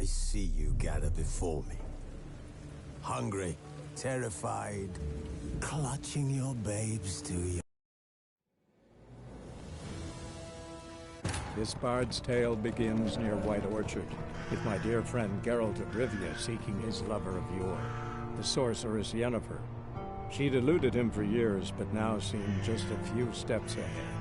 I see you gather before me. Hungry, terrified, clutching your babes to you. This bard's tale begins near White Orchard, with my dear friend Geralt of Rivia seeking his lover of yore, the sorceress Yennefer. She'd eluded him for years, but now seemed just a few steps ahead.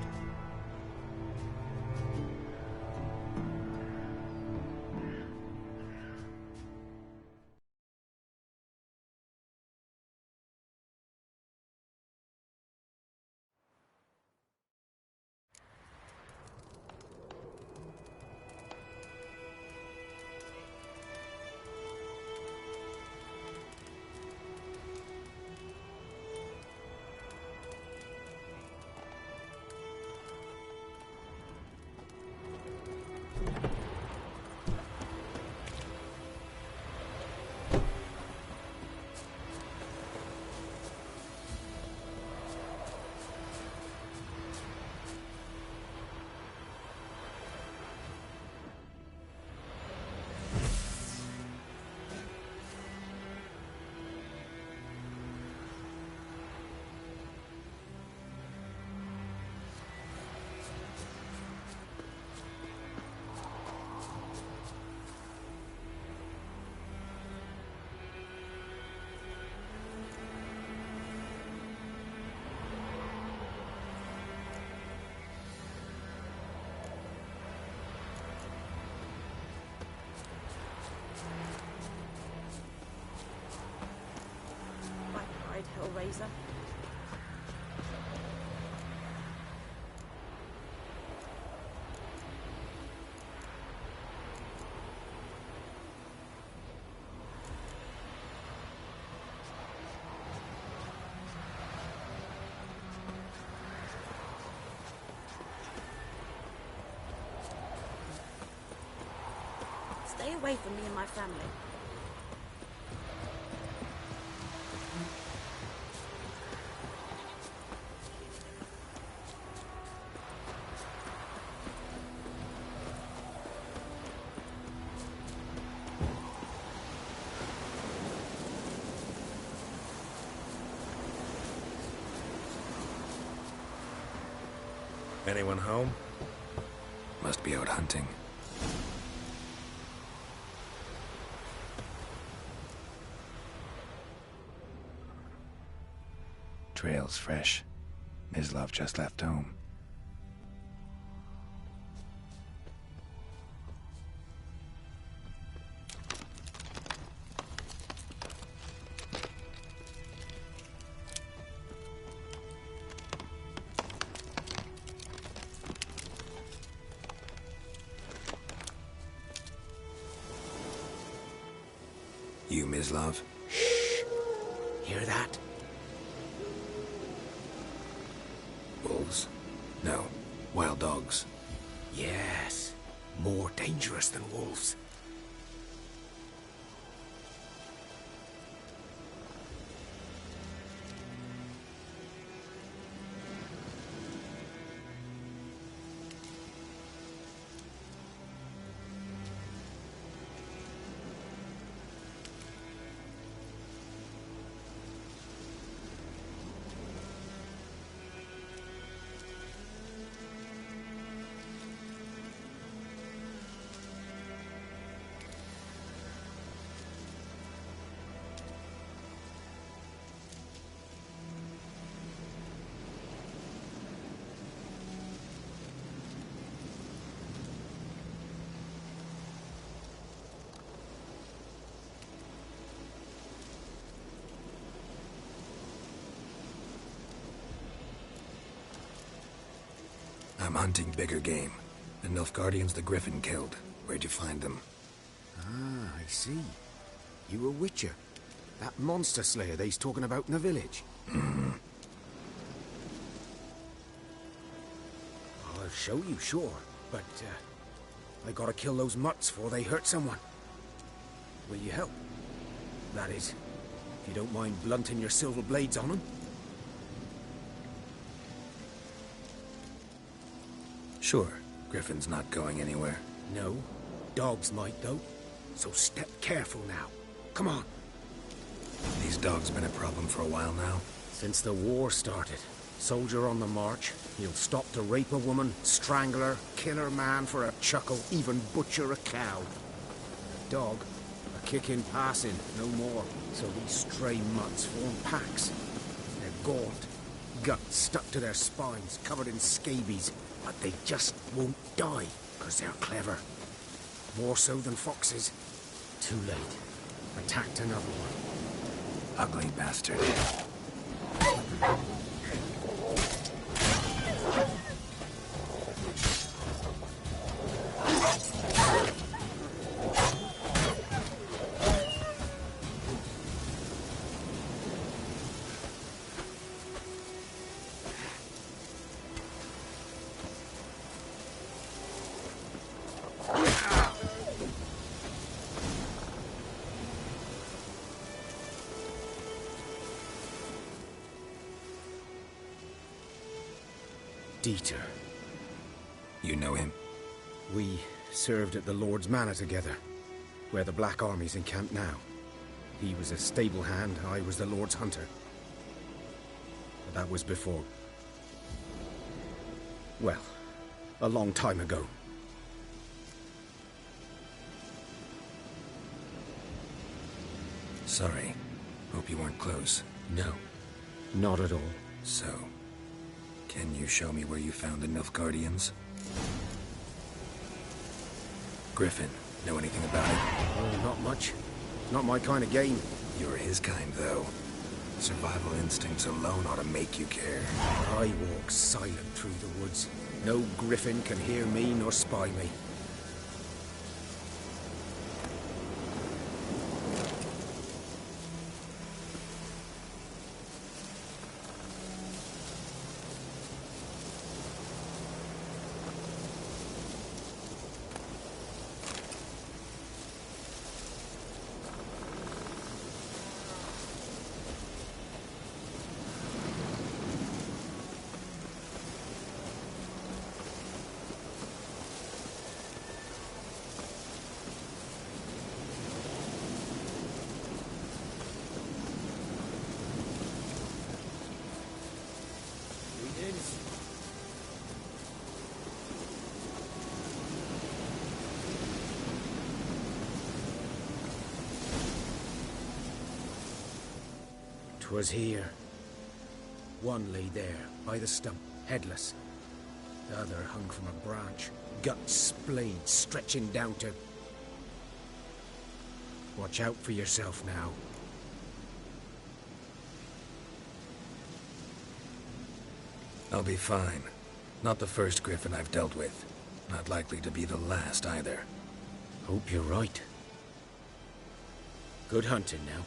Hellraiser. Stay away from me and my family. Anyone home? Must be out hunting. Trail's fresh. Mislav just left home. You, Mislav? Shh! Hear that? Wolves? No. Wild dogs. Yes. More dangerous than wolves. I'm hunting bigger game. The Nilfgaardians the Griffin killed. Where'd you find them? Ah, I see. You a witcher. That monster slayer they's talking about in the village. Mm-hmm. I'll show you, sure. But, I gotta kill those mutts before they hurt someone. Will you help? That is, if you don't mind blunting your silver blades on them. Sure. Griffin's not going anywhere. No. Dogs might, though. so step careful now. Come on. These dogs been a problem for a while now? Since the war started. Soldier on the march, he'll stop to rape a woman, strangle her, kill her man for a chuckle, even butcher a cow. A dog, a kick in passing, no more. So these stray mutts form packs. They're gaunt, guts stuck to their spines, covered in scabies, but they just won't die, because they're clever. More so than foxes. Too late. Attacked another one. Ugly bastard. Dieter. You know him? We served at the Lord's Manor together, where the Black Army's encamped now. He was a stable hand, I was the Lord's hunter. But that was before... well, a long time ago. Sorry. Hope you weren't close. No, not at all. So, can you show me where you found the Nilfgaardians? Griffin, know anything about it? Oh, not much. Not my kind of game. You're his kind, though. Survival instincts alone ought to make you care. I walk silent through the woods. No griffin can hear me nor spy me. Was here. One lay there, by the stump, headless. The other hung from a branch, guts splayed, stretching down to... Watch out for yourself now. I'll be fine. Not the first griffin I've dealt with. Not likely to be the last, either. Hope you're right. Good hunting now.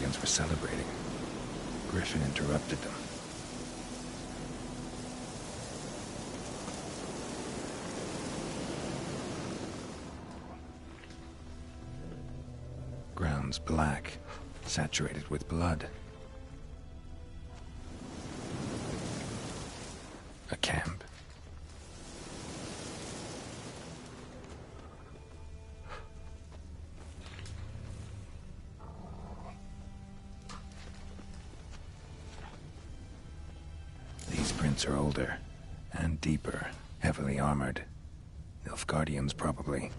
Nilfgaardians were celebrating. Griffin interrupted them. Ground's black, saturated with blood. A camp. These prints are older and deeper, heavily armored. Nilfgaardians, probably.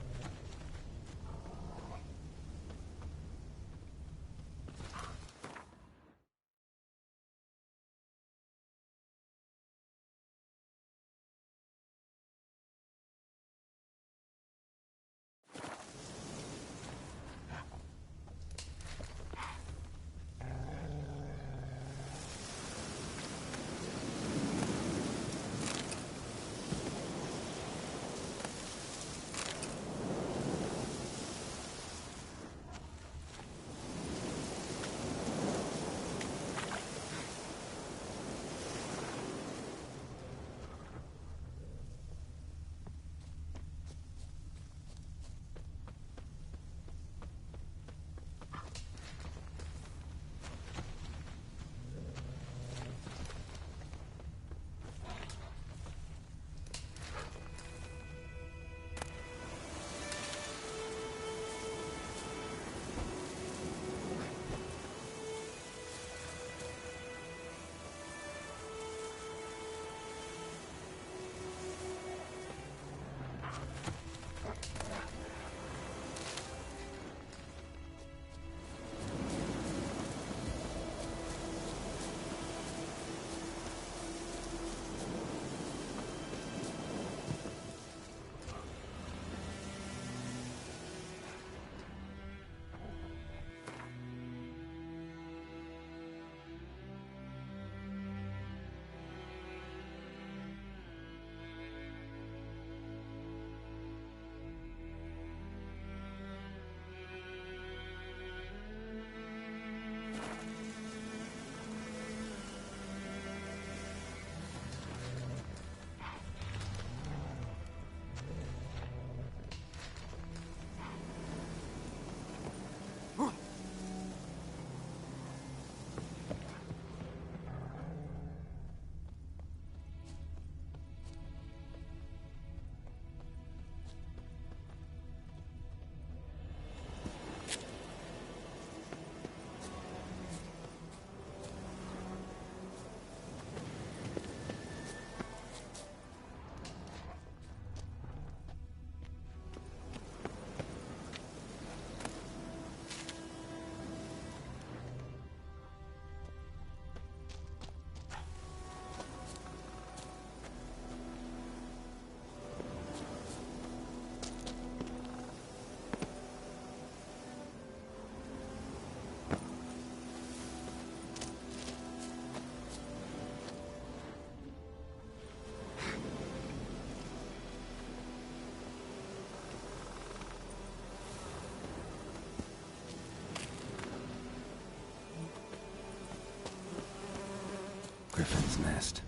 Griffin's nest.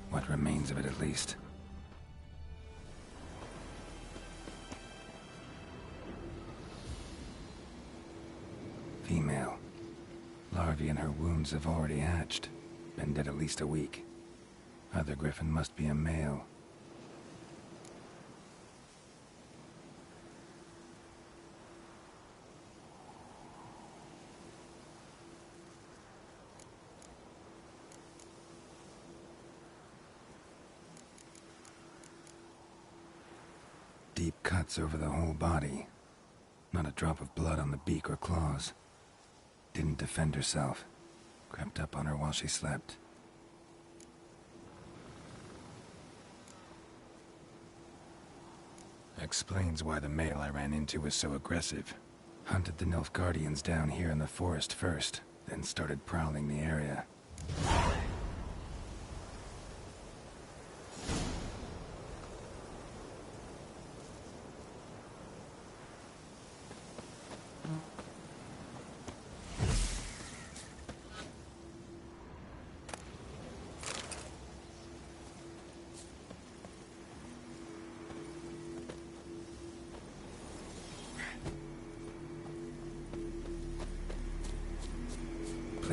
What remains of it, at least. Female. Larvae in her wounds have already hatched. Been dead at least a week. Other griffin must be a male. Deep cuts over the whole body. Not a drop of blood on the beak or claws. Didn't defend herself. Crept up on her while she slept. Explains why the male I ran into was so aggressive. Hunted the Nilfgaardians down here in the forest first, then started prowling the area.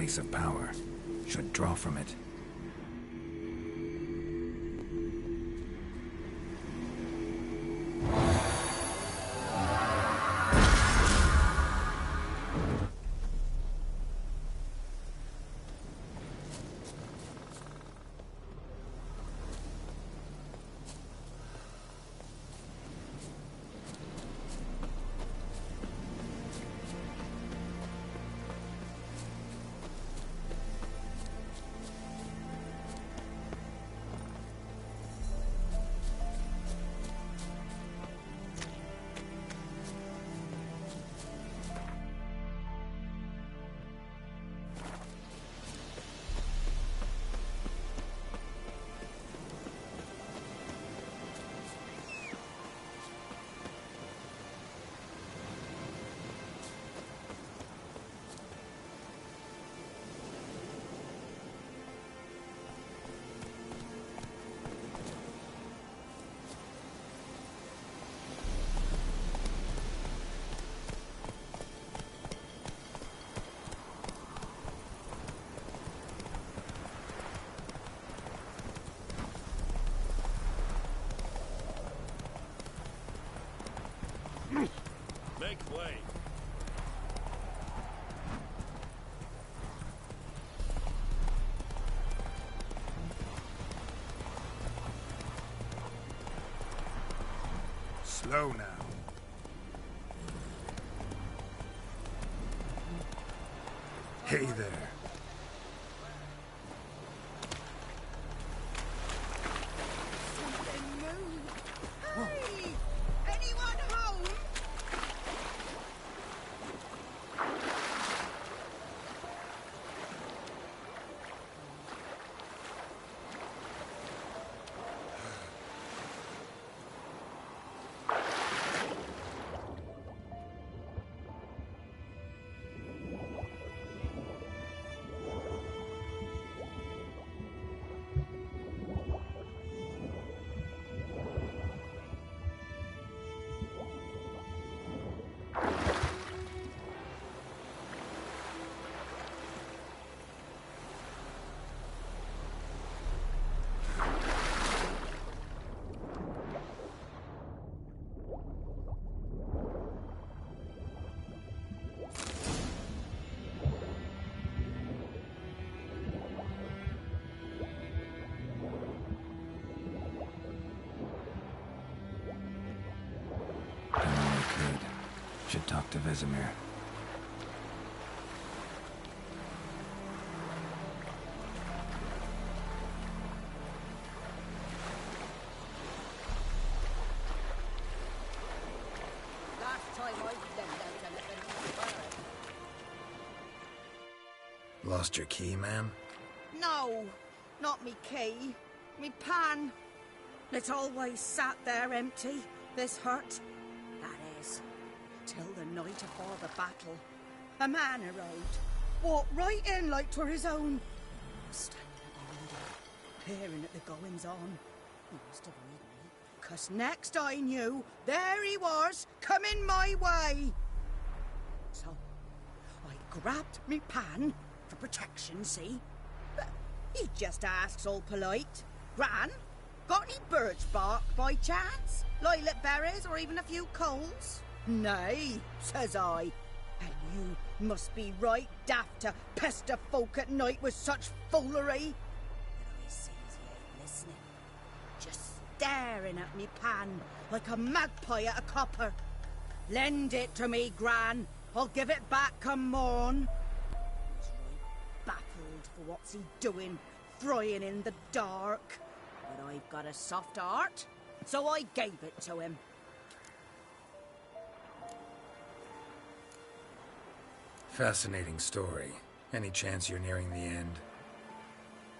place of power. Should draw from it. Make way. Slow now. Hey there. Hey! Anyone home? Should talk to Vesemir. Last time I lent out anything. Lost your key, ma'am? No, not me key. Me pan. It's always sat there empty, this hut. That is, till the night afore the battle. A man arrived, walked right in like 'twere his own. Standing at the window, peering at the goings-on. He must have read me, 'cause next I knew, there he was, coming my way. So, I grabbed me pan, for protection, see? But he just asks all polite, Gran, got any birch bark by chance? Lilac berries or even a few coals? Nay, says I. And you must be right daft to pester folk at night with such foolery. But I sees he ain't listening. Just staring at me pan like a magpie at a copper. Lend it to me, Gran. I'll give it back come morn. He's right baffled for what's he doing, frying in the dark. But I've got a soft heart, so I gave it to him. Fascinating story. Any chance you're nearing the end?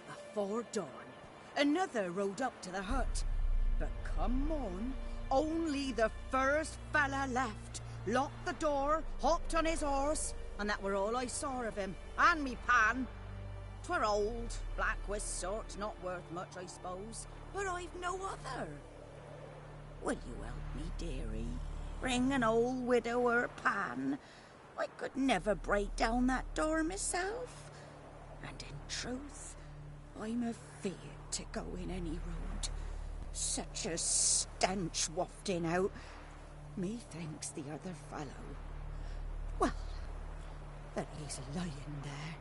Before dawn, another rode up to the hut. But come on, only the first fella left. Locked the door, hopped on his horse, and that were all I saw of him. And me pan. 'Twere old, black-wist sort, not worth much, I suppose. But I've no other. Will you help me, dearie? Bring an old widower pan. I could never break down that door myself. Truth, I'm afeard to go in any road. Such a stench wafting out. Methinks the other fellow, well, that he's lying there.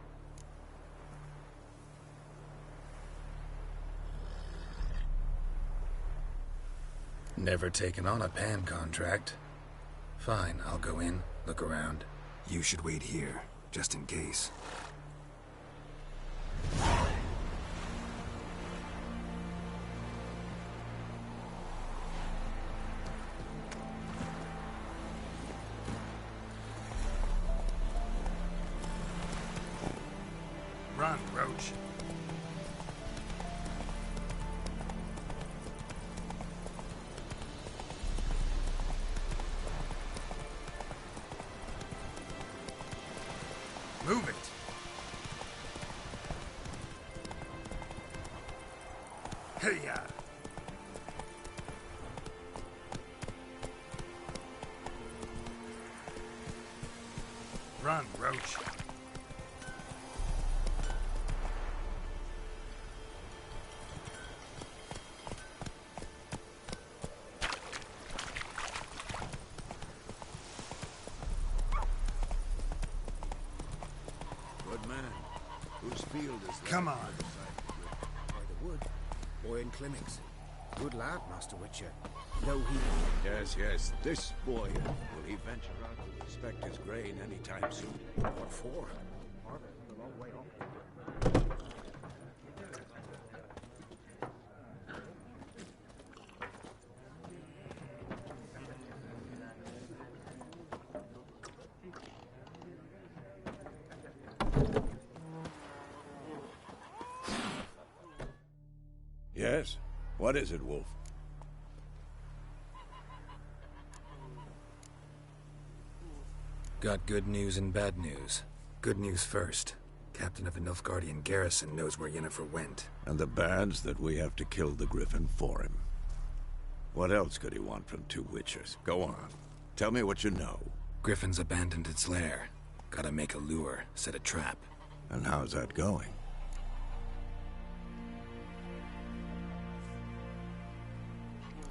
Never taken on a pan contract. Fine, I'll go in, look around. You should wait here, just in case. Run, Roach. Move it! Hey-ya! Run, Roach. Good man. Whose field is that? Come on. By the wood. Boy in Climmings. Good lad, Master Witcher. No, he... Yes, yes. This boy, will he venture out to inspect his grain any time soon? What for? Harvest is a long way off. Yes? What is it, Wolf? Got good news and bad news. Good news first. Captain of the Nilfgaardian garrison knows where Yennefer went. And the bad's that we have to kill the Griffin for him. What else could he want from two Witchers? Go on. Tell me what you know. Griffin's abandoned its lair. Gotta make a lure, set a trap. And how's that going?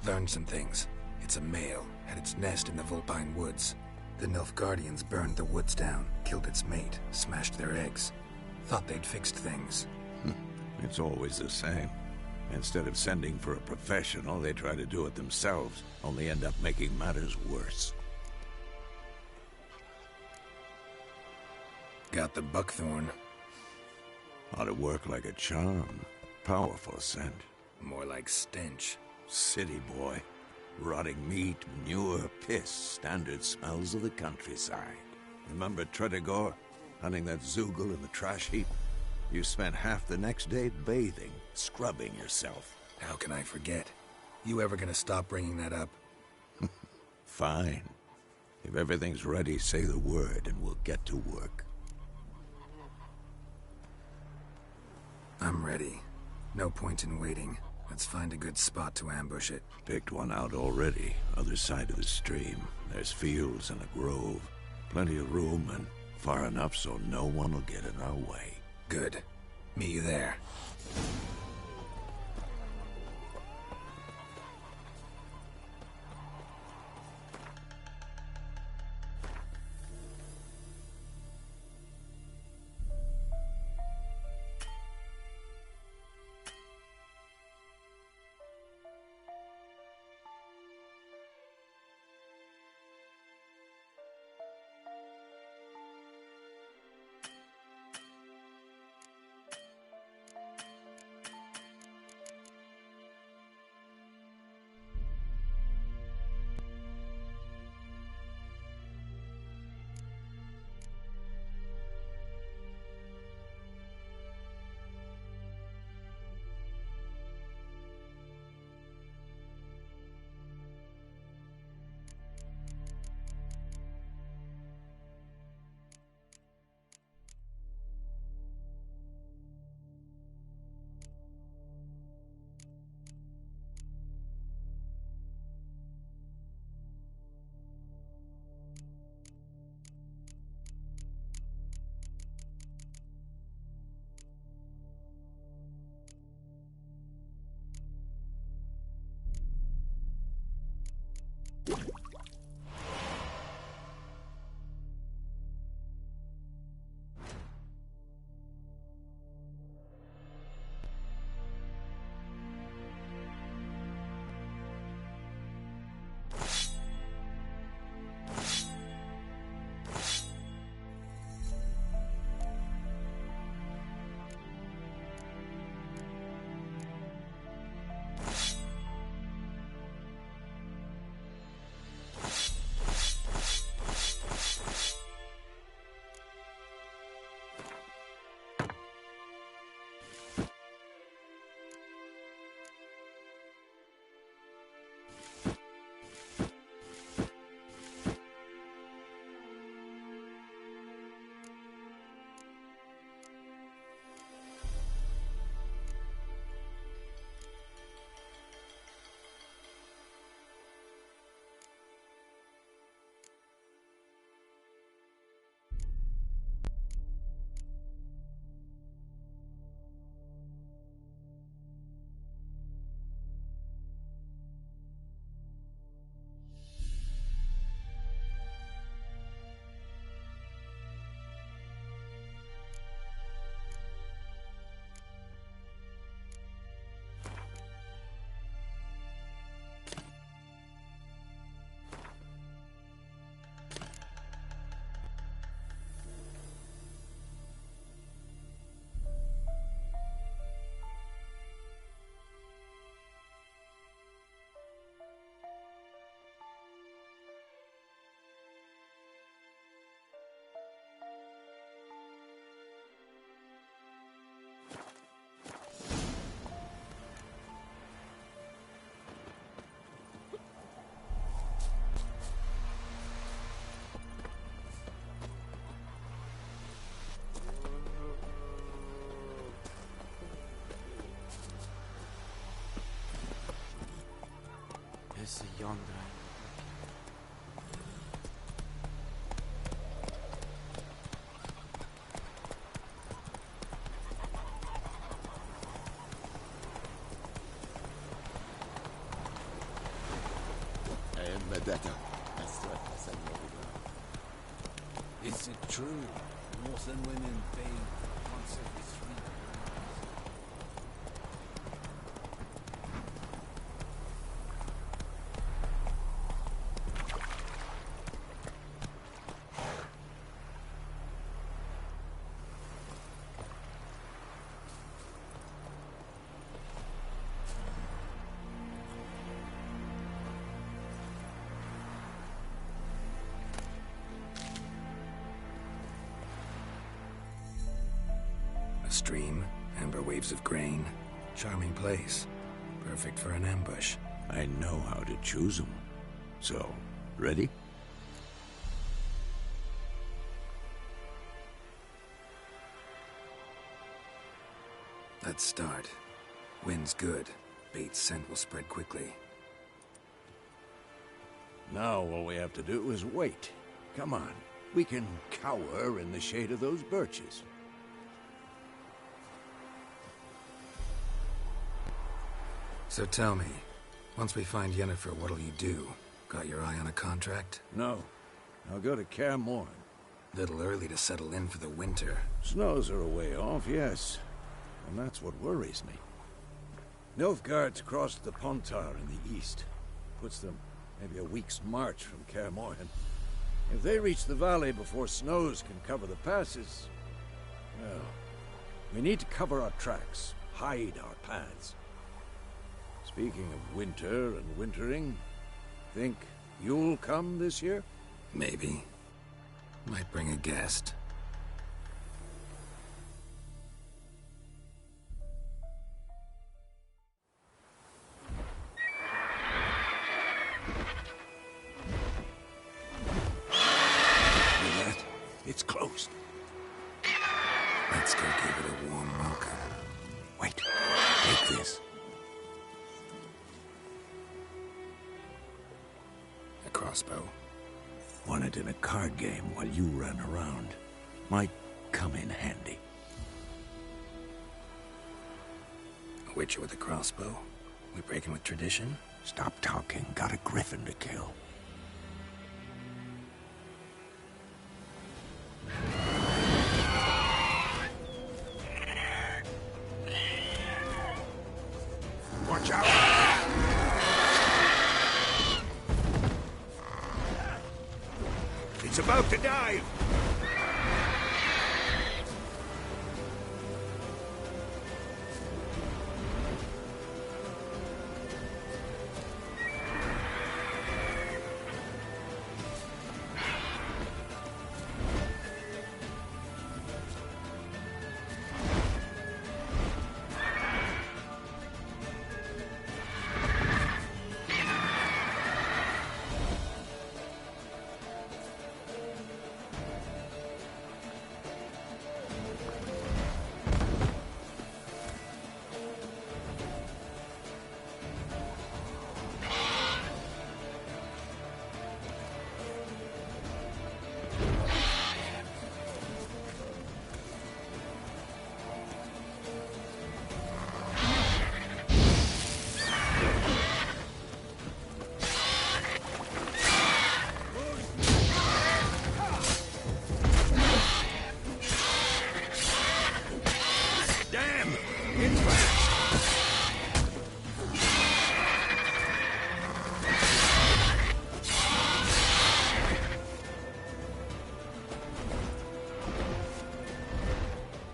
Learned some things. It's a male, had its nest in the Vulpine Woods. The Nilfgaardians burned the woods down, killed its mate, smashed their eggs. Thought they'd fixed things. It's always the same. Instead of sending for a professional, they try to do it themselves, only end up making matters worse. Got the buckthorn. Ought to work like a charm. Powerful scent. More like stench. City boy. Rotting meat, manure, piss, standard smells of the countryside. Remember Tretogor? Hunting that Zoogle in the trash heap? You spent half the next day bathing, scrubbing yourself. How can I forget? You ever gonna stop bringing that up? Fine. If everything's ready, say the word and we'll get to work. I'm ready. No point in waiting. Let's find a good spot to ambush it. Picked one out already, other side of the stream. There's fields and a grove. Plenty of room and far enough so no one will get in our way. Good. Meet you there. see yonder. Is it true? Northern women bathe once every 3 days. A stream, amber waves of grain. Charming place. Perfect for an ambush. I know how to choose them. So, ready? Let's start. Wind's good. Bait's scent will spread quickly. Now all we have to do is wait. Come on. We can cower in the shade of those birches. So tell me, once we find Yennefer, what'll you do? Got your eye on a contract? No. I'll go to Kaer Morhen. Little early to settle in for the winter. Snows are a way off, yes. And that's what worries me. Nilfgaard's crossed the Pontar in the east. Puts them maybe a week's march from Kaer Morhen. If they reach the valley before snows can cover the passes... well, we need to cover our tracks, hide our paths. Speaking of winter and wintering, think you'll come this year? Maybe. Might bring a guest. Hear that? It's closed. Let's go give it a warm welcome. Wait, take this. A crossbow. Won it in a card game while you ran around. Might come in handy. A witcher with a crossbow? We breaking with tradition? Stop talking. Got a griffin to kill. Watch out! It's about to dive!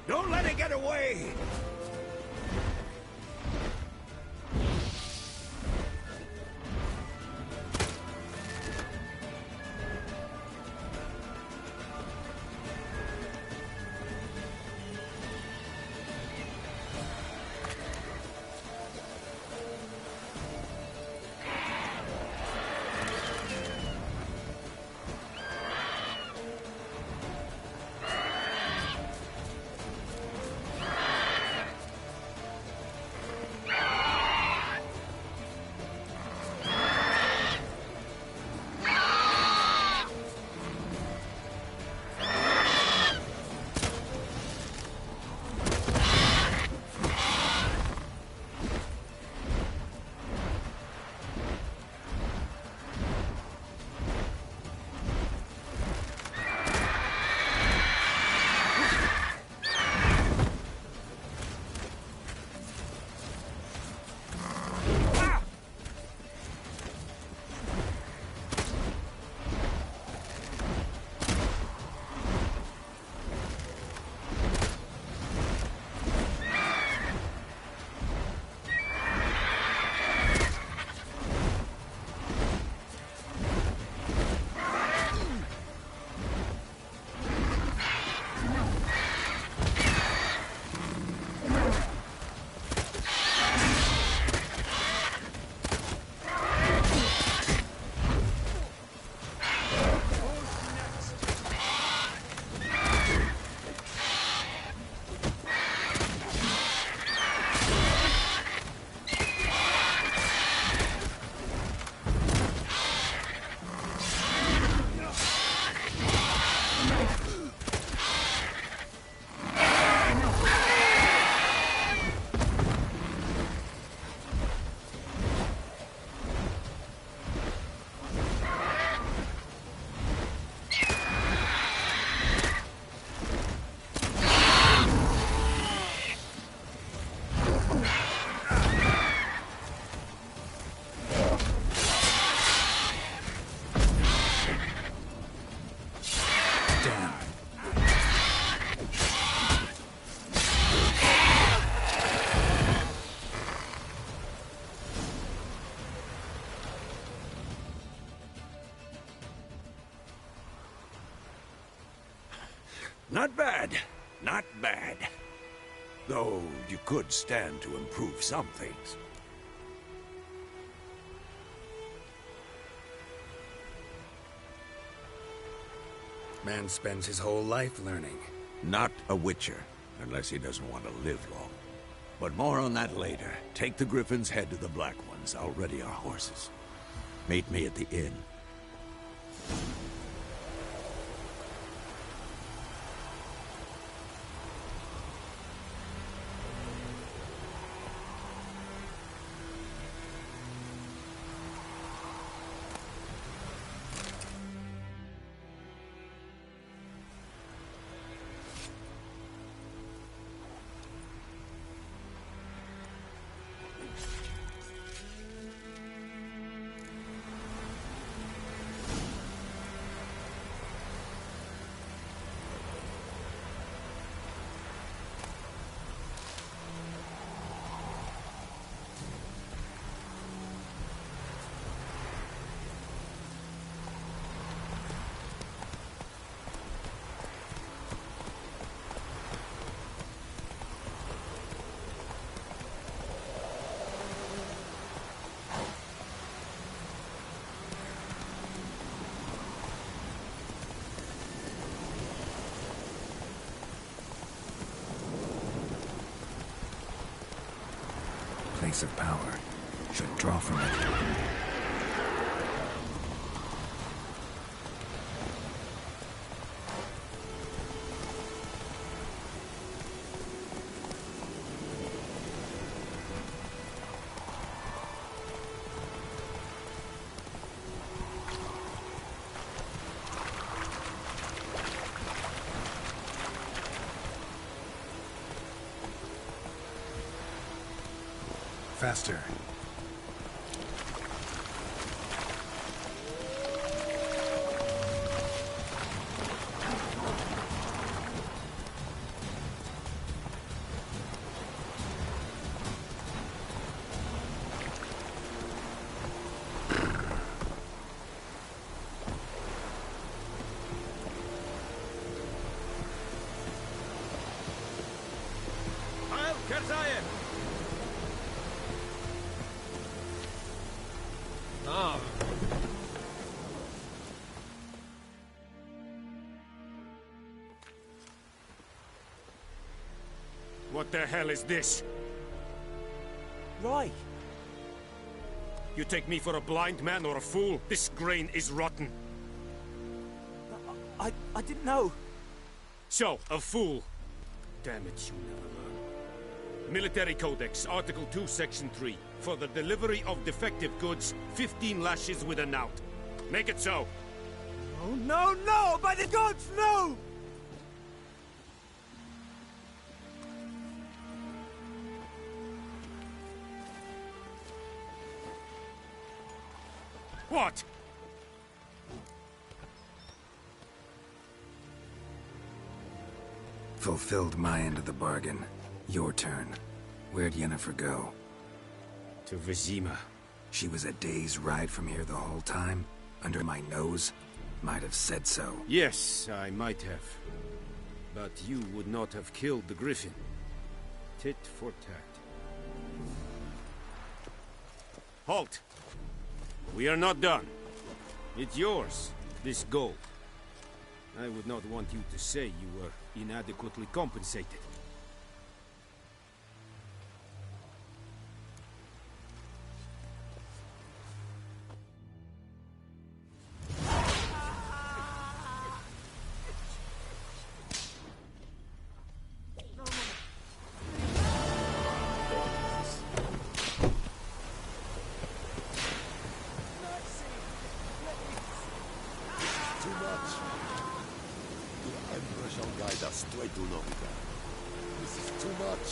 Don't let it get away! Not bad. Not bad. Though you could stand to improve some things. Man spends his whole life learning. Not a witcher, unless he doesn't want to live long. But more on that later. Take the Griffin's head to the Black Ones. I'll ready our horses. Meet me at the inn. Place of power. Should draw from it. Faster. What the hell is this? Right. You take me for a blind man or a fool? This grain is rotten. I didn't know. So, a fool. Damn it, you never learn. Military Codex, Article 2, Section 3. For the delivery of defective goods, 15 lashes with a knout. Make it so. Oh, no, no! By the gods, no! What? Fulfilled my end of the bargain. Your turn. Where'd Yennefer go? To Vizima. She was a day's ride from here the whole time? Under my nose? Might have said so. Yes, I might have. But you would not have killed the Griffin. Tit for tat. Halt! We are not done. It's yours, this gold. I would not want you to say you were inadequately compensated. This is too much.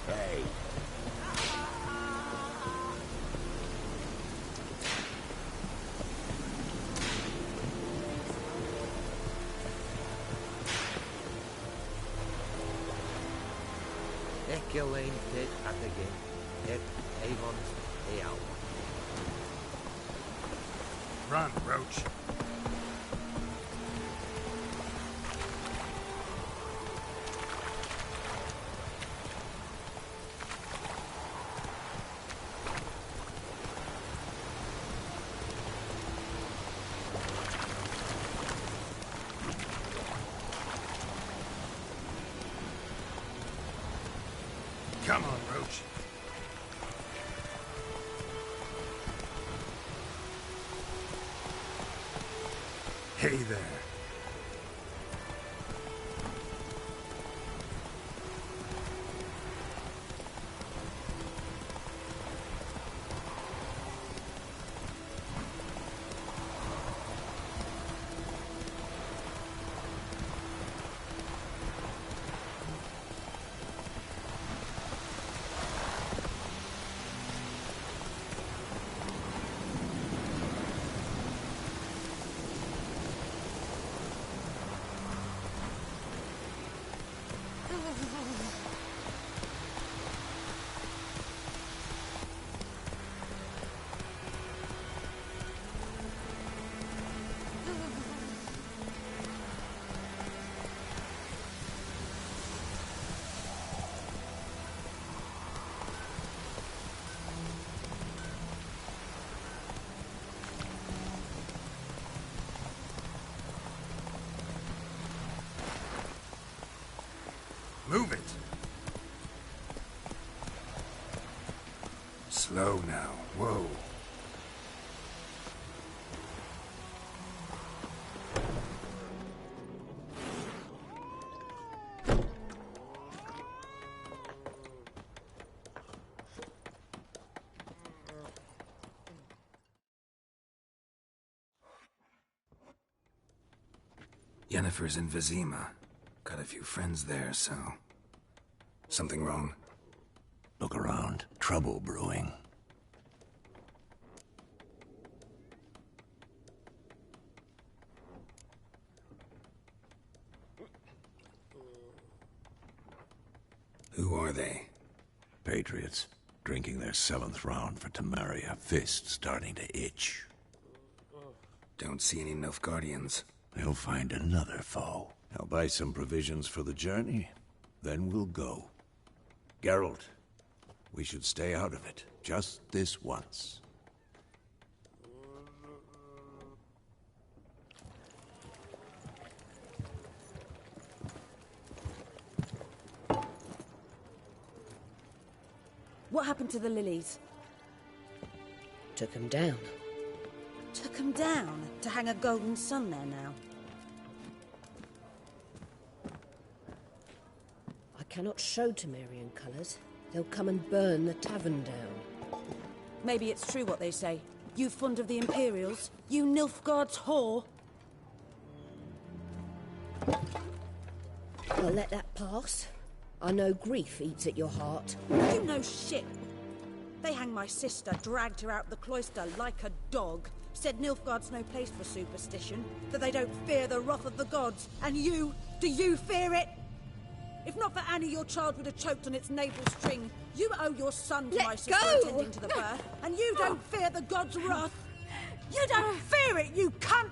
Hey. Echelane Ted Attigan, Et Avons Eal. Run, Roach. Come on, Roach. Hey there. Move it! Slow now. Whoa. Yennefer's in Vizima. Got a few friends there, so... Something wrong? Look around. Trouble brewing. Who are they? Patriots. Drinking their 7th round for Temeria. Fist starting to itch. Don't see any Nilfgaardians. They'll find another foe. I'll buy some provisions for the journey. Then we'll go. Geralt, we should stay out of it. Just this once. What happened to the lilies? Took him down. Took them down to hang a golden sun there now. I cannot show Temerian colours. They'll come and burn the tavern down. Maybe it's true what they say. You fond of the Imperials? You Nilfgaard's whore? I'll let that pass. I know grief eats at your heart. You know shit. They hanged my sister, dragged her out the cloister like a dog. Said Nilfgaard's no place for superstition, that they don't fear the wrath of the gods. And you, do you fear it? If not for Annie, your child would have choked on its navel string. You owe your son to my sister attending to the birth, and you don't fear the gods' wrath. You don't fear it, you cunt!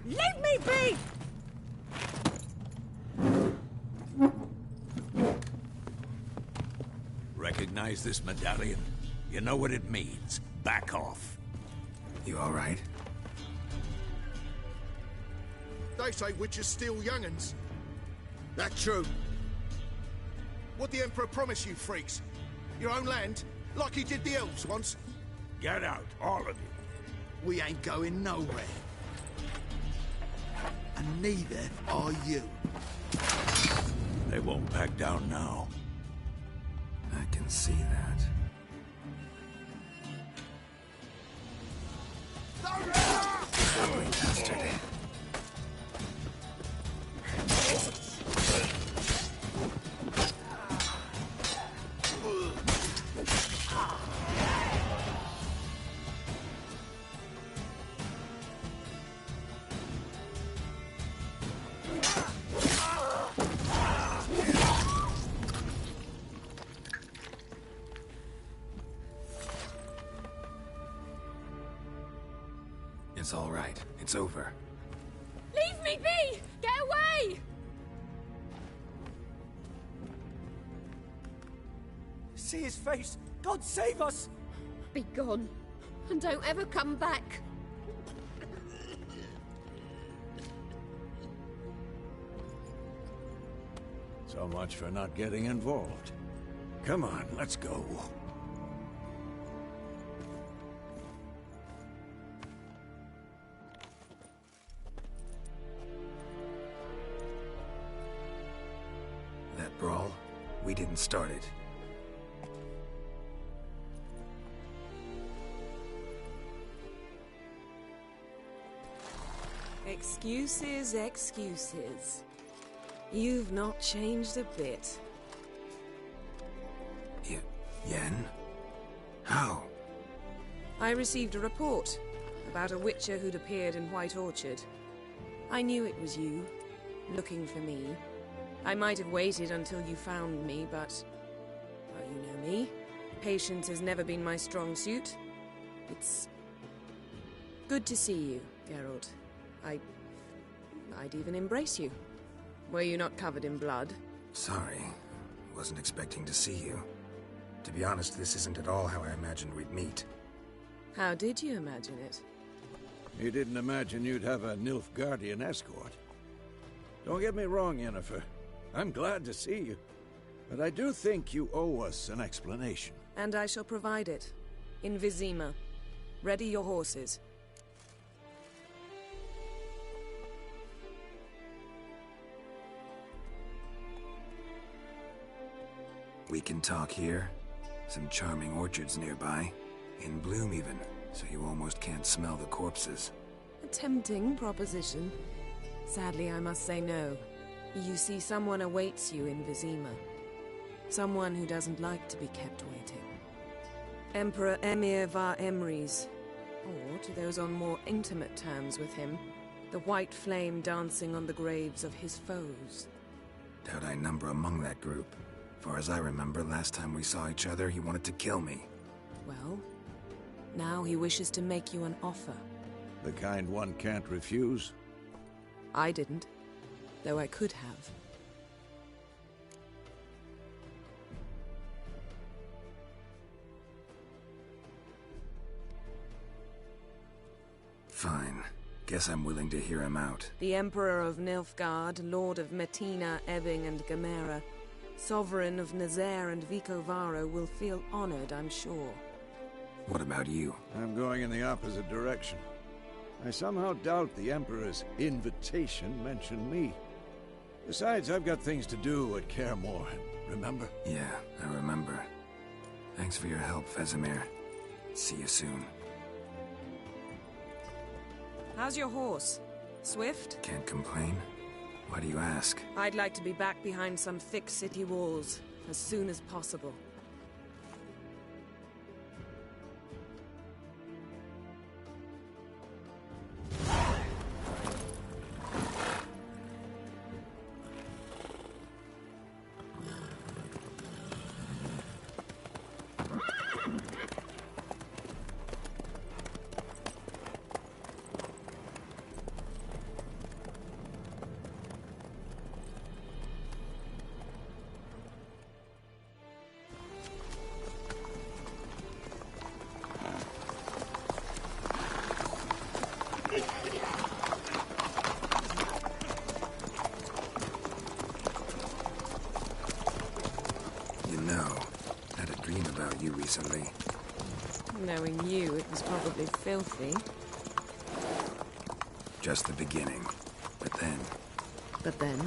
Leave me be! Recognize this medallion? You know what it means. Back off. You all right? They say witches steal young'uns. That true? What'd the Emperor promise you, freaks? Your own land? Like he did the elves once? Get out, all of you. We ain't going nowhere. And neither are you. They won't back down now. I can see that. Ugly bastard. It's all right. It's over. Leave me be! Get away! See his face! God save us! Be gone, and don't ever come back. So much for not getting involved. Come on, let's go. That brawl, we didn't start it. Excuses, excuses. You've not changed a bit. Yen? How? I received a report about a witcher who'd appeared in White Orchard. I knew it was you, looking for me. I might have waited until you found me, but... well, you know me. Patience has never been my strong suit. It's... good to see you, Geralt. I'd even embrace you. Were you not covered in blood? Sorry. Wasn't expecting to see you. To be honest, this isn't at all how I imagined we'd meet. How did you imagine it? You didn't imagine you'd have a Nilfgaardian escort. Don't get me wrong, Yennefer. I'm glad to see you. But I do think you owe us an explanation. And I shall provide it. In Vizima. Ready your horses. We can talk here. Some charming orchards nearby. In bloom even, so you almost can't smell the corpses. A tempting proposition. Sadly, I must say no. You see, someone awaits you in Vizima. Someone who doesn't like to be kept waiting. Emperor Emir var Emrys. Or, to those on more intimate terms with him, the white flame dancing on the graves of his foes. Doubt I number among that group. Far as I remember, last time we saw each other, he wanted to kill me. Well, now he wishes to make you an offer. The kind one can't refuse? I didn't, though I could have. Fine. Guess I'm willing to hear him out. The Emperor of Nilfgaard, Lord of Metina, Ebbing, and Gamera, Sovereign of Nazaire and Vicovaro will feel honored, I'm sure. What about you? I'm going in the opposite direction. I somehow doubt the Emperor's invitation mentioned me. Besides, I've got things to do at Kaer Morhen, remember? Yeah, I remember. Thanks for your help, Vesemir. See you soon. How's your horse? Swift? Can't complain. Why do you ask? I'd like to be back behind some thick city walls, as soon as possible. Recently. Knowing you, it was probably filthy. Just the beginning. But then... But then?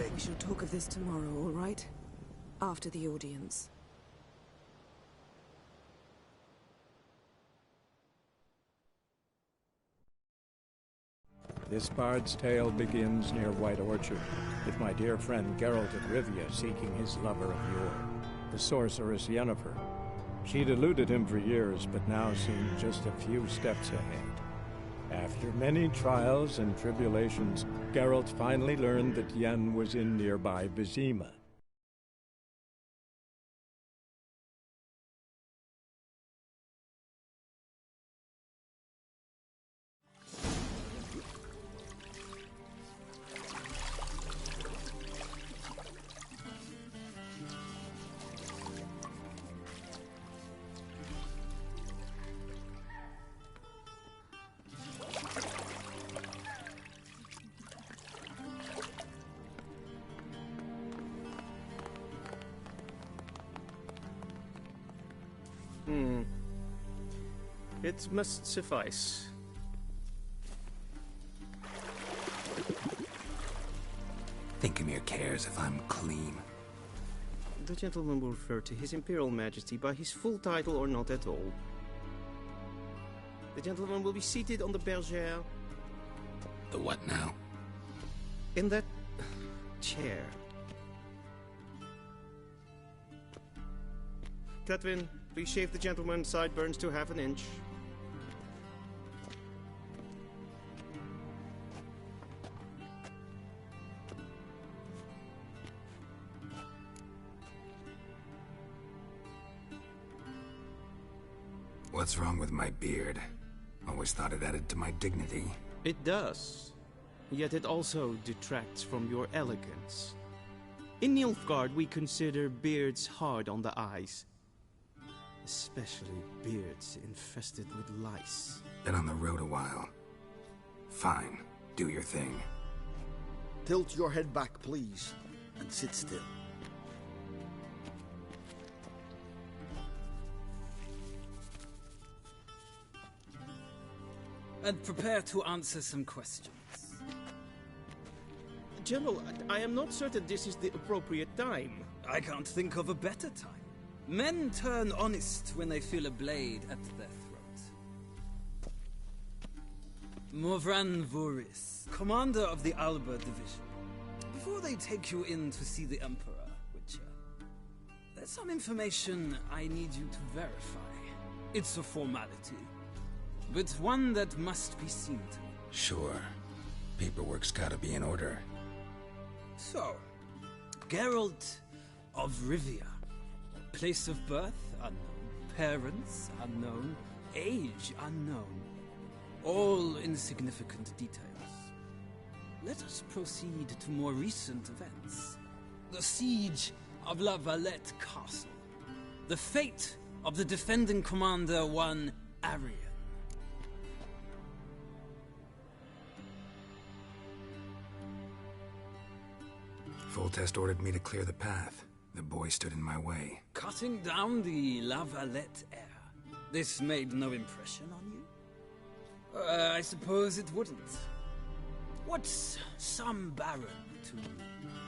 big. We shall talk of this tomorrow, all right? After the audience. This bard's tale begins near White Orchard, with my dear friend Geralt of Rivia seeking his lover of yore, the sorceress Yennefer. She'd eluded him for years, but now seemed just a few steps ahead. After many trials and tribulations, Geralt finally learned that Yen was in nearby Vizima. It must suffice. Think Emir cares if I'm clean? The gentleman will refer to His Imperial Majesty by his full title or not at all. The gentleman will be seated on the bergère. The what now? In that chair. Catwin, please shave the gentleman's sideburns to half an inch. What's wrong with my beard? Always thought it added to my dignity. It does. Yet it also detracts from your elegance. In Nilfgaard, we consider beards hard on the eyes. Especially beards infested with lice. Been on the road a while. Fine. Do your thing. Tilt your head back, please, and sit still. And prepare to answer some questions. General, I am not certain this is the appropriate time. I can't think of a better time. Men turn honest when they feel a blade at their throat. Morvran Voris, commander of the Alba Division. Before they take you in to see the Emperor, Witcher, there's some information I need you to verify. It's a formality, but one that must be seen to. Sure. Paperwork's gotta be in order. So, Geralt of Rivia. Place of birth, unknown. Parents, unknown. Age, unknown. All insignificant details. Let us proceed to more recent events. The siege of La Valette Castle. The fate of the defending commander, one Arian. Foltest ordered me to clear the path. The boy stood in my way. Cutting down the La Valette heir. This made no impression on you? I suppose it wouldn't. What's some baron to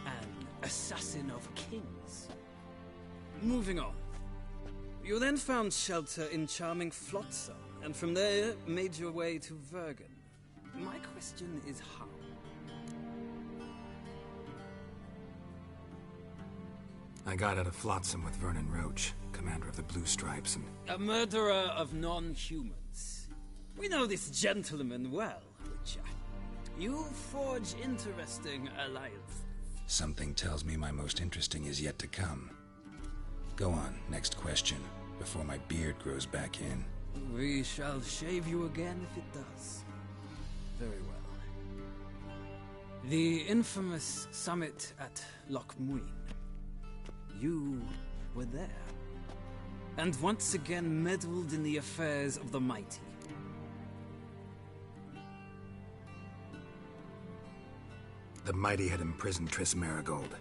an assassin of kings? Moving on. You then found shelter in charming Flotsam, and from there made your way to Vergen. My question is how? I got out of Flotsam with Vernon Roach, commander of the Blue Stripes, and... A murderer of non-humans. We know this gentleman well, Witcher. You forge interesting alliances. Something tells me my most interesting is yet to come. Go on, next question, before my beard grows back in. We shall shave you again if it does. Very well. The infamous summit at Loch Muin. You were there. And once again meddled in the affairs of the mighty. The mighty had imprisoned Triss Marigold.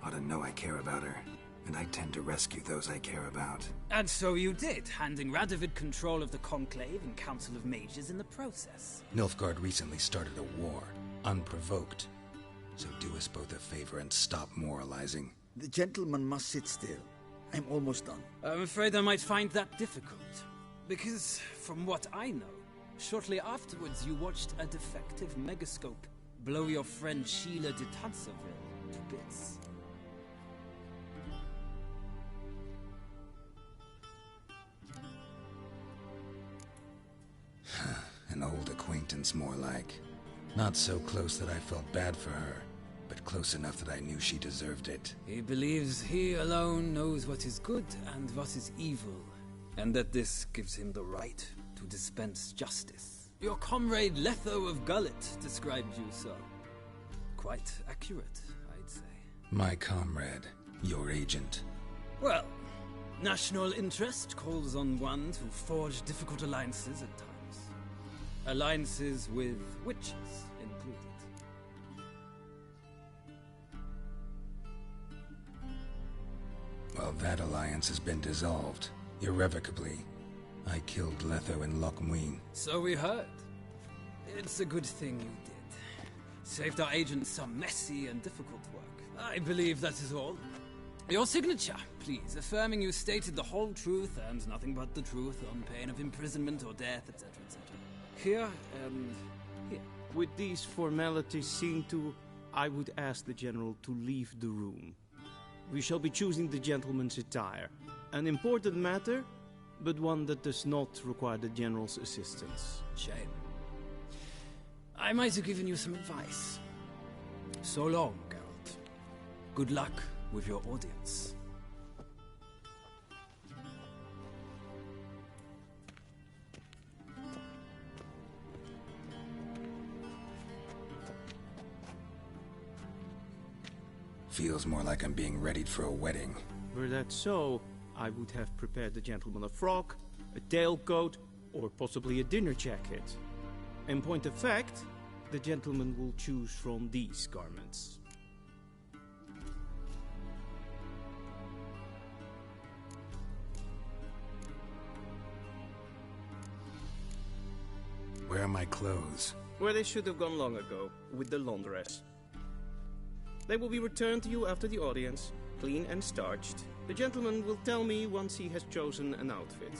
Ought to know I care about her. And I tend to rescue those I care about. And so you did, handing Radovid control of the Conclave and Council of Mages in the process. Nilfgaard recently started a war, unprovoked. So do as us both a favor and stop moralizing. The gentleman must sit still. I'm almost done. I'm afraid I might find that difficult. Because, from what I know, shortly afterwards you watched a defective megascope blow your friend Sheila de Tudsaville to bits. An old acquaintance, more like. Not so close that I felt bad for her, but close enough that I knew she deserved it. He believes he alone knows what is good and what is evil, and that this gives him the right to dispense justice. Your comrade Letho of Gullet described you so. Quite accurate, I'd say. My comrade, your agent. Well, national interest calls on one to forge difficult alliances at times. Alliances with witches included. Well, that alliance has been dissolved, irrevocably. I killed Letho in Loch Muin. So we heard. It's a good thing you did. Saved our agent some messy and difficult work. I believe that is all. Your signature, please, affirming you stated the whole truth and nothing but the truth on pain of imprisonment or death, etc., etc. Here and here. With these formalities seen to, I would ask the General to leave the room. We shall be choosing the gentleman's attire. An important matter, but one that does not require the General's assistance. Shame. I might have given you some advice. So long, Geralt. Good luck with your audience. Feels more like I'm being readied for a wedding. Were that so, I would have prepared the gentleman a frock, a tailcoat, or possibly a dinner jacket. In point of fact, the gentleman will choose from these garments. Where are my clothes? Where they should have gone long ago, with the laundress. They will be returned to you after the audience, clean and starched. The gentleman will tell me once he has chosen an outfit.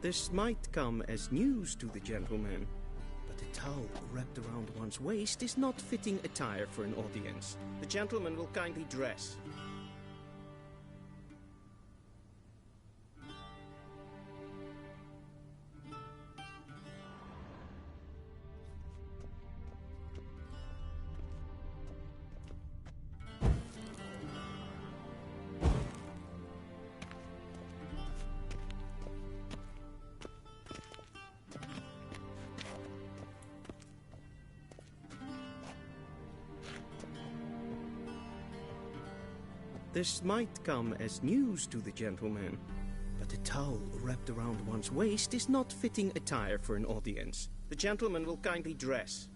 This might come as news to the gentleman, but a towel wrapped around one's waist is not fitting attire for an audience. The gentleman will kindly dress. This might come as news to the gentleman, But a towel wrapped around one's waist is not fitting attire for an audience. The gentleman will kindly dress.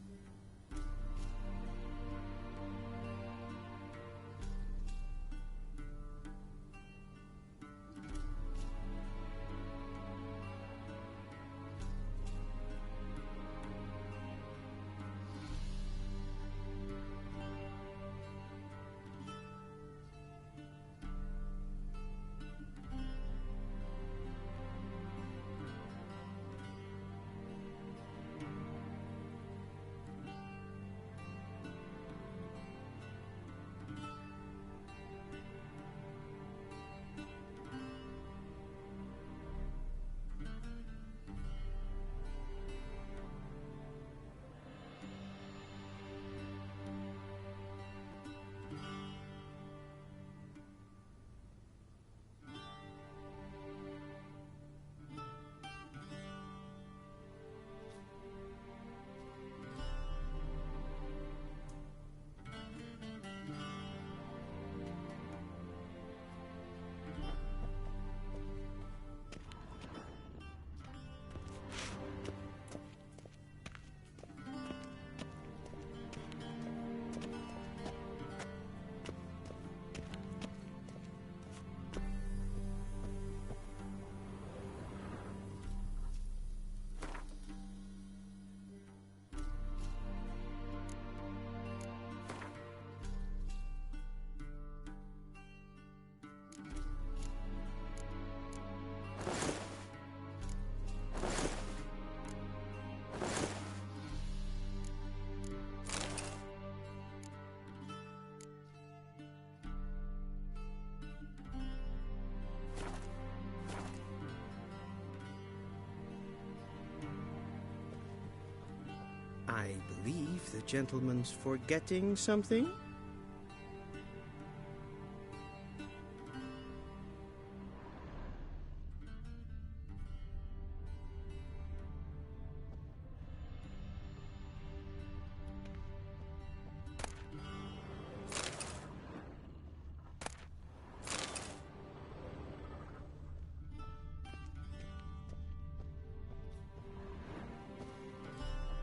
I believe the gentleman's forgetting something?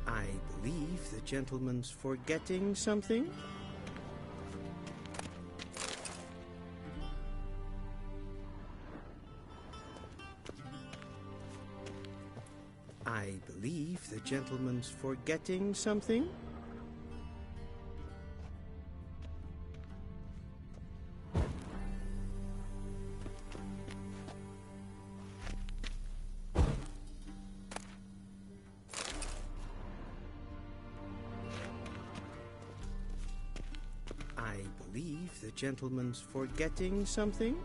I believe the gentleman's forgetting something? I believe the gentleman's forgetting something? I believe the gentleman's forgetting something?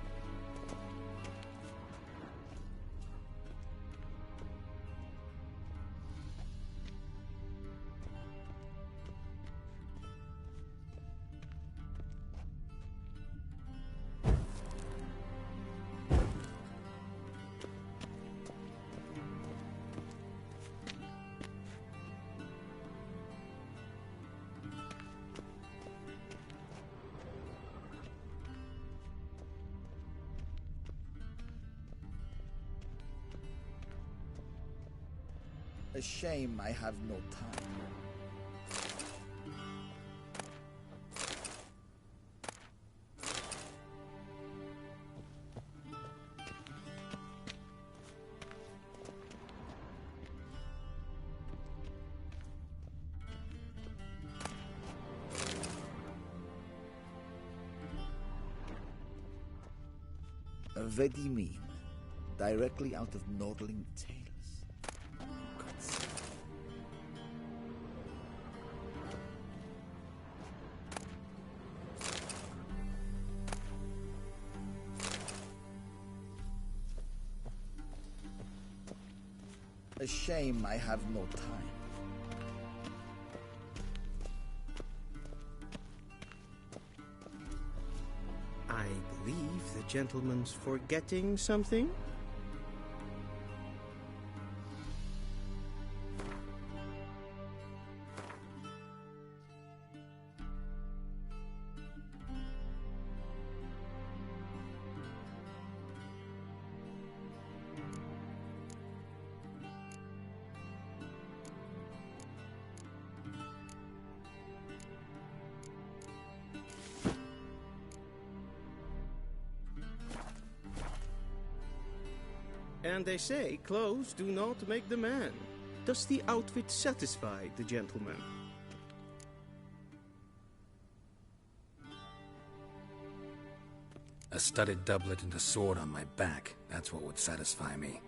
A shame I have no time. Vedi mean, directly out of Nordling Tales. A shame I have no time. I believe the gentleman's forgetting something? And they say clothes do not make the man. Does the outfit satisfy the gentleman? A studded doublet and a sword on my back, that's what would satisfy me.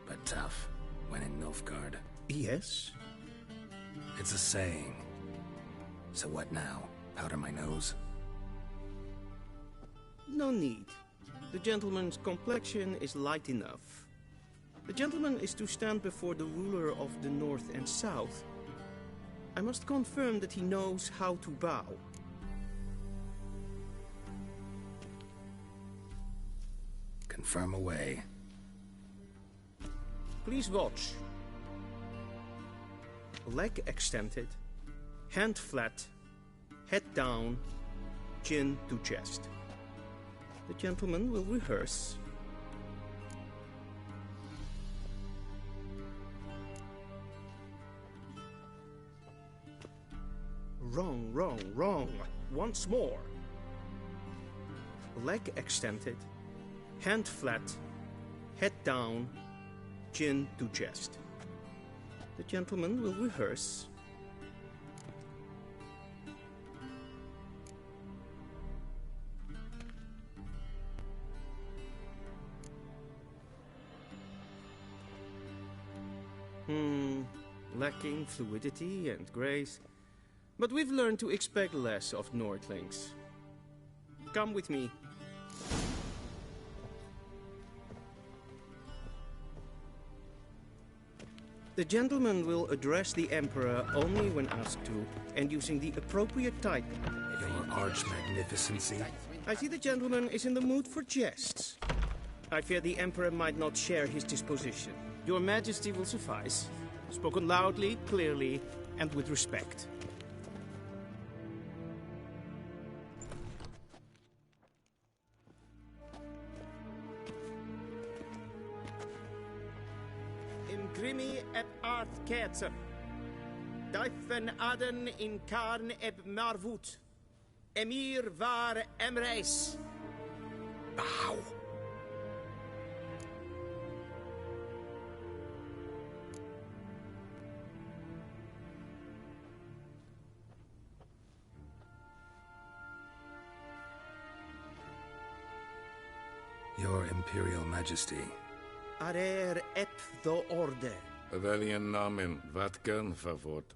But tough, when in Nilfgaard. Yes? It's a saying. So what now? Powder my nose? No need. The gentleman's complexion is light enough. The gentleman is to stand before the ruler of the North and South. I must confirm that he knows how to bow. Confirm away. Please watch. Leg extended, hand flat, head down, chin to chest. The gentleman will rehearse. Wrong, wrong, wrong. Once more. Leg extended, hand flat, head down, chin to chest. The gentleman will rehearse. Lacking fluidity and grace. But we've learned to expect less of Nordlings. Come with me. The gentleman will address the Emperor only when asked to, and using the appropriate title. Your arch-magnificency? I see the gentleman is in the mood for jests. I fear the Emperor might not share his disposition. Your Majesty will suffice. Spoken loudly, clearly, and with respect. Imgrimi eb art ketzer. Daifen aden in karn eb marvut. Emir var emreis. Bow. Your Imperial Majesty. Arer ep the orde. Welchen Namen? Wat gern favort?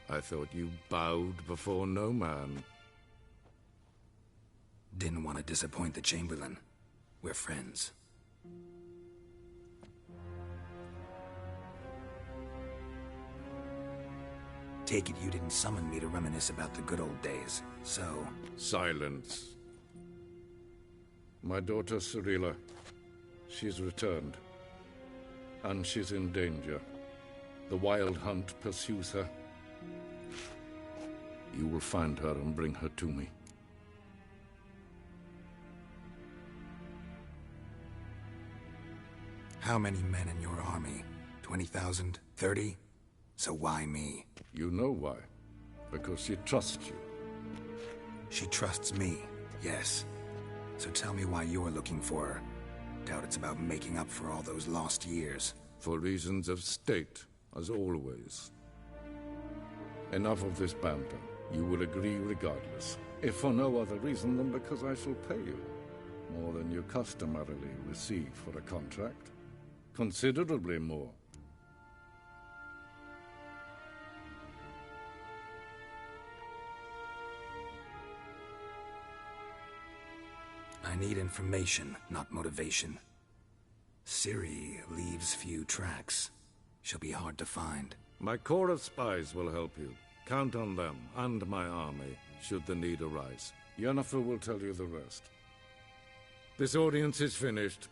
I thought you bowed before no man. Didn't want to disappoint the Chamberlain. We're friends. Take it you didn't summon me to reminisce about the good old days, so... Silence. My daughter Cirilla, she's returned. And she's in danger. The Wild Hunt pursues her. You will find her and bring her to me. How many men in your army? 20,000? 30? So why me? You know why. Because she trusts you. She trusts me, yes. So tell me why you're looking for her. Doubt it's about making up for all those lost years. For reasons of state, as always. Enough of this banter. You will agree regardless. If for no other reason than because I shall pay you. More than you customarily receive for a contract. Considerably more. I need information, not motivation. Ciri leaves few tracks. She'll be hard to find. My corps of spies will help you. Count on them, and my army, should the need arise. Yennefer will tell you the rest. This audience is finished.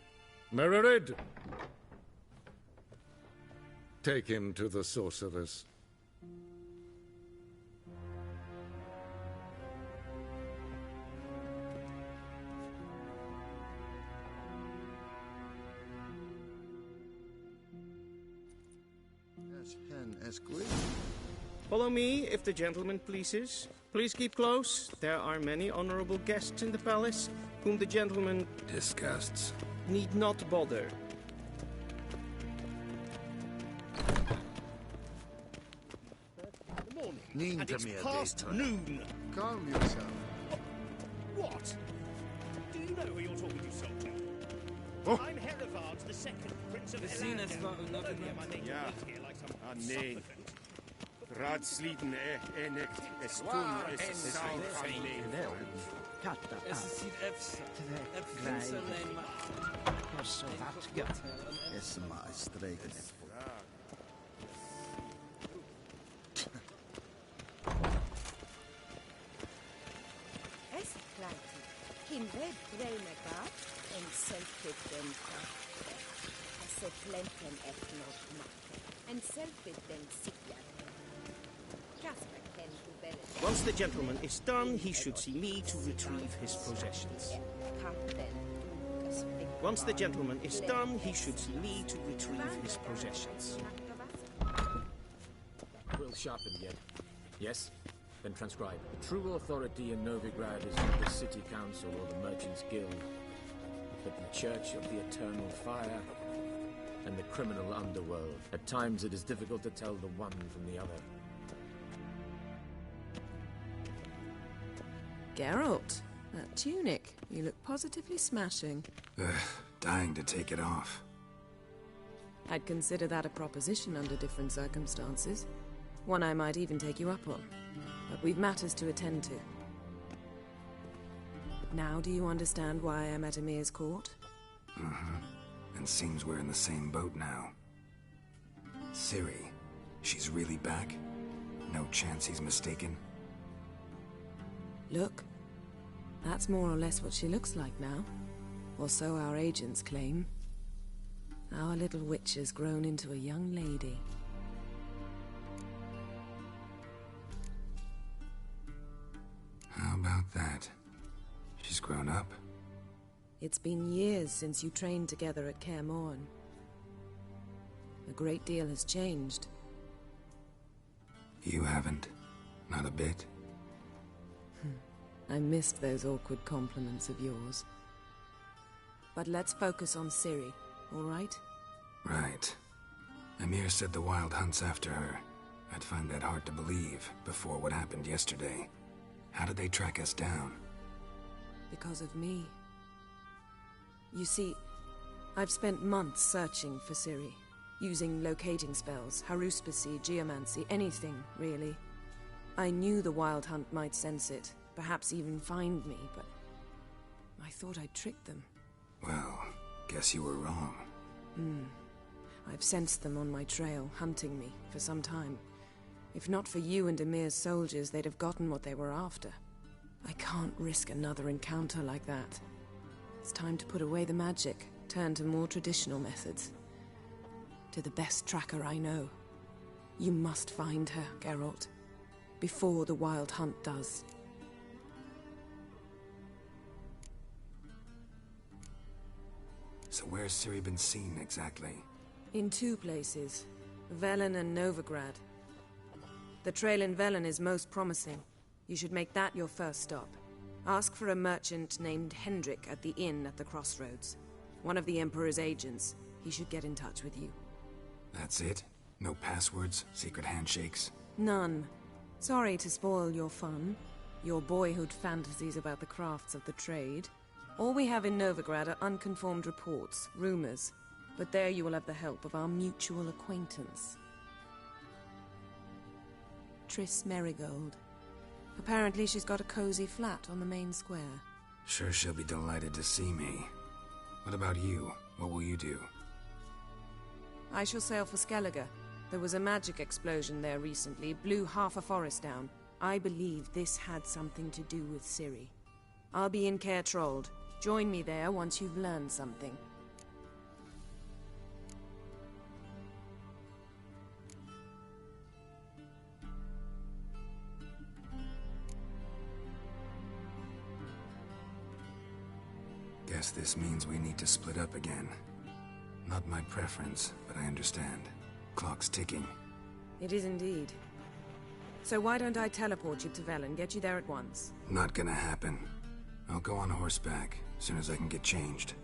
Mererid! Take him to the sorceress. Hen agree. Follow me, if the gentleman pleases. Please keep close. There are many honorable guests in the palace, whom the gentleman... disgusts. ...need not bother. And it's past noon. Calm yourself. What? Do you know who you're talking to, soldier? Oh. I'm Herivard the Second, Prince of Sinnes Elando. var underbemannat. Ja. Nee. Raadsliden enekt estun es Katta Es ist Sid Efsa. Efsa Lema. Kosovatka. Esma streken. Es kleintje. Kim red breinega en selfit den se plenten etnot makke. En selfit den sikja. Kasper ken du belle. Once the gentleman is done, he should see me to retrieve his possessions. Once the gentleman is done, he should see me to retrieve his possessions. Will sharpen yet? Yes? Then transcribe. The true authority in Novigrad is not the city council or the merchants' guild, but the Church of the Eternal Fire and the criminal underworld. At times it is difficult to tell the one from the other. Geralt, that tunic. You look positively smashing. Dying to take it off. I'd consider that a proposition under different circumstances. One I might even take you up on. But we've matters to attend to. Now do you understand why I'm at Emir's court? Mm-hmm. And seems we're in the same boat now. Ciri, she's really back? No chance he's mistaken? Look, that's more or less what she looks like now. Or so our agents claim. Our little witch has grown into a young lady. How about that? She's grown up? It's been years since you trained together at Kaer Morhen. A great deal has changed. You haven't? Not a bit? I missed those awkward compliments of yours. But let's focus on Ciri, all right? Right. Emir said the Wild Hunt's after her. I'd find that hard to believe before what happened yesterday. How did they track us down? Because of me. You see, I've spent months searching for Ciri, using locating spells, haruspicy, geomancy, anything, really. I knew the Wild Hunt might sense it, perhaps even find me, but I thought I'd tricked them. Well, guess you were wrong. I've sensed them on my trail, hunting me, for some time. If not for you and Emir's soldiers, they'd have gotten what they were after. I can't risk another encounter like that. It's time to put away the magic, turn to more traditional methods. To the best tracker I know. You must find her, Geralt. Before the Wild Hunt does. So where's Ciri been seen, exactly? In two places. Velen and Novigrad. The trail in Velen is most promising. You should make that your first stop. Ask for a merchant named Hendrik at the inn at the crossroads. One of the Emperor's agents. He should get in touch with you. That's it? No passwords? Secret handshakes? None. Sorry to spoil your fun. Your boyhood fantasies about the crafts of the trade. All we have in Novigrad are unconfirmed reports, rumors. But there you will have the help of our mutual acquaintance. Triss Merigold. Apparently she's got a cozy flat on the main square. Sure she'll be delighted to see me. What about you? What will you do? I shall sail for Skellige. There was a magic explosion there recently, blew half a forest down. I believe this had something to do with Ciri. I'll be in Caer Trold. Join me there once you've learned something. Guess this means we need to split up again. Not my preference, but I understand. Clock's ticking. It is indeed. So why don't I teleport you to Velen, get you there at once? Not gonna happen. I'll go on horseback, as soon as I can get changed.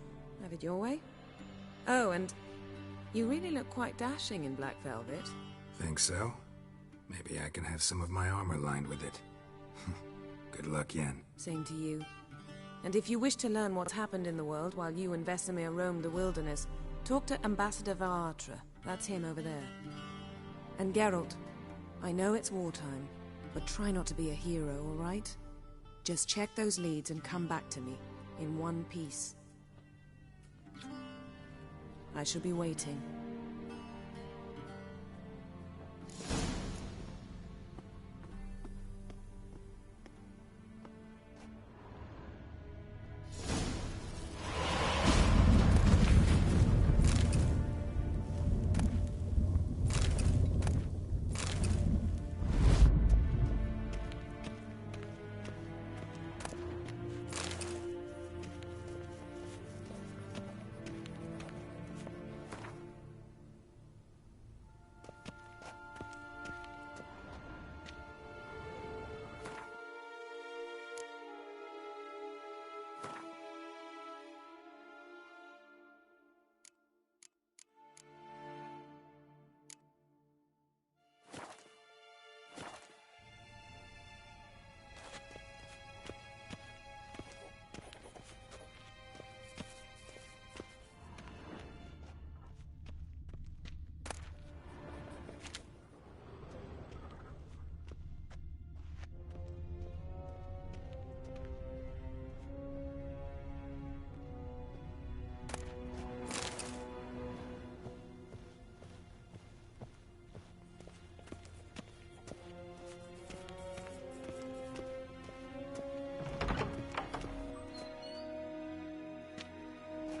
Have it your way? Oh, and you really look quite dashing in black velvet. Think so? Maybe I can have some of my armor lined with it. Good luck, Yen. Same to you. And if you wish to learn what's happened in the world while you and Vesemir roamed the wilderness, talk to Ambassador Varatra. That's him over there. And Geralt, I know it's wartime, but try not to be a hero, all right? Just check those leads and come back to me, in one piece. I shall be waiting.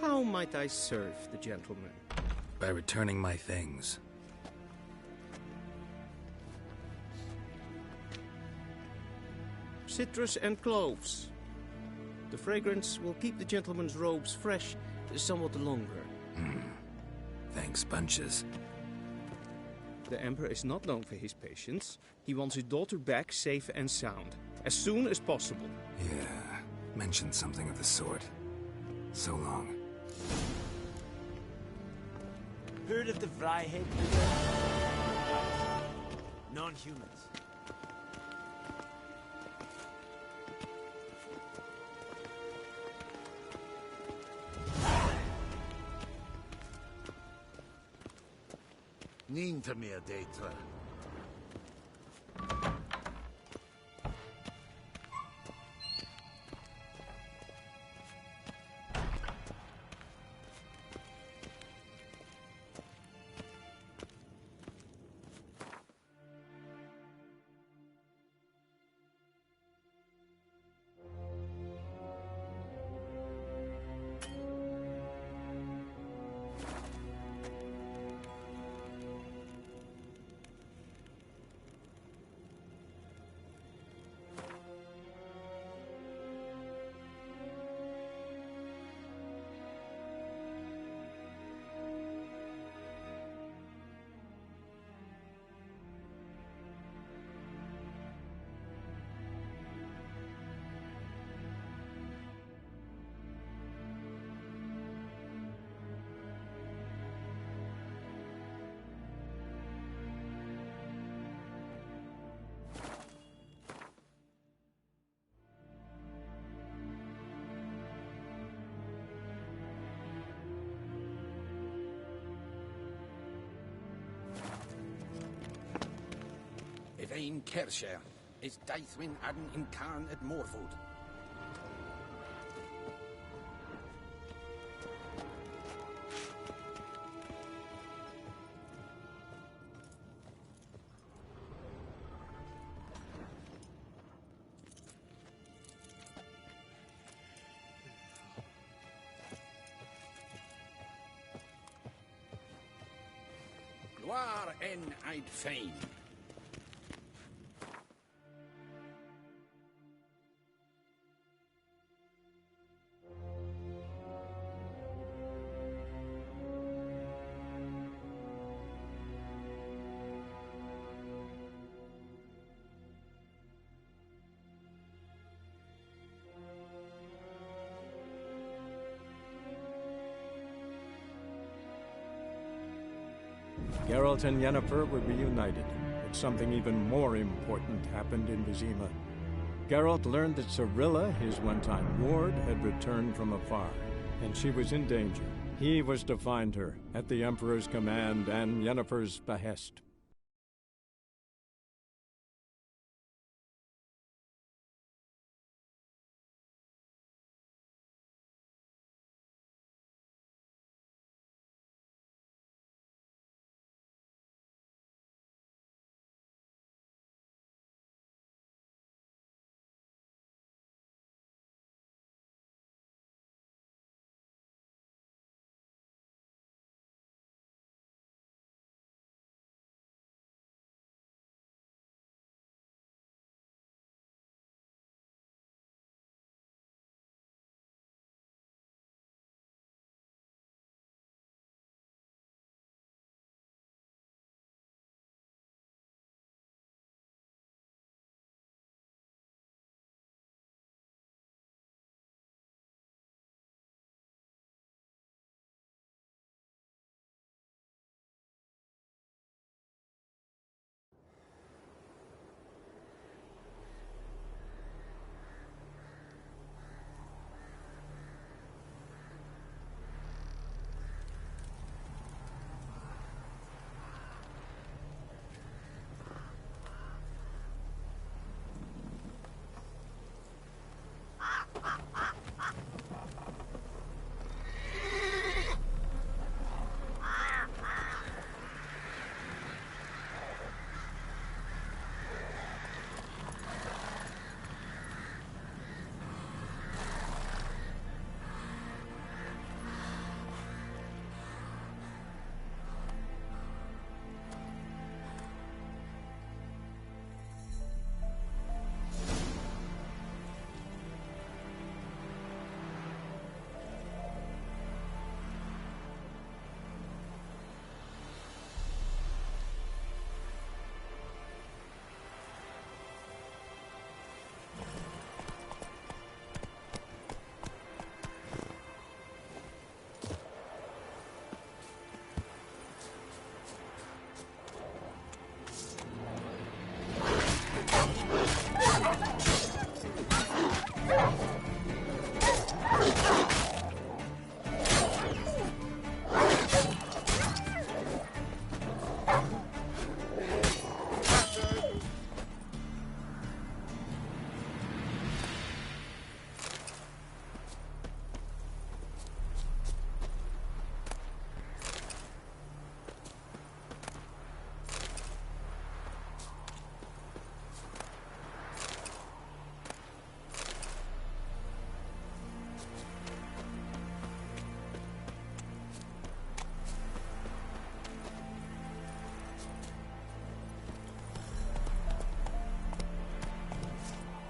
How might I serve the gentleman? By returning my things. Citrus and cloves. The fragrance will keep the gentleman's robes fresh somewhat longer. Thanks, bunches. The Emperor is not known for his patience. He wants his daughter back safe and sound, as soon as possible. Yeah, mentioned something of the sort. So long. Heard of the Vryhead? Non-humans. Niet meer data. Ein Kersher is Daithwin Adden in Khan at Morfoot. Gloire en Eid Fein. Geralt and Yennefer were reunited, but something even more important happened in Vizima. Geralt learned that Cirilla, his one-time ward, had returned from afar, and she was in danger. He was to find her, at the Emperor's command and Yennefer's behest.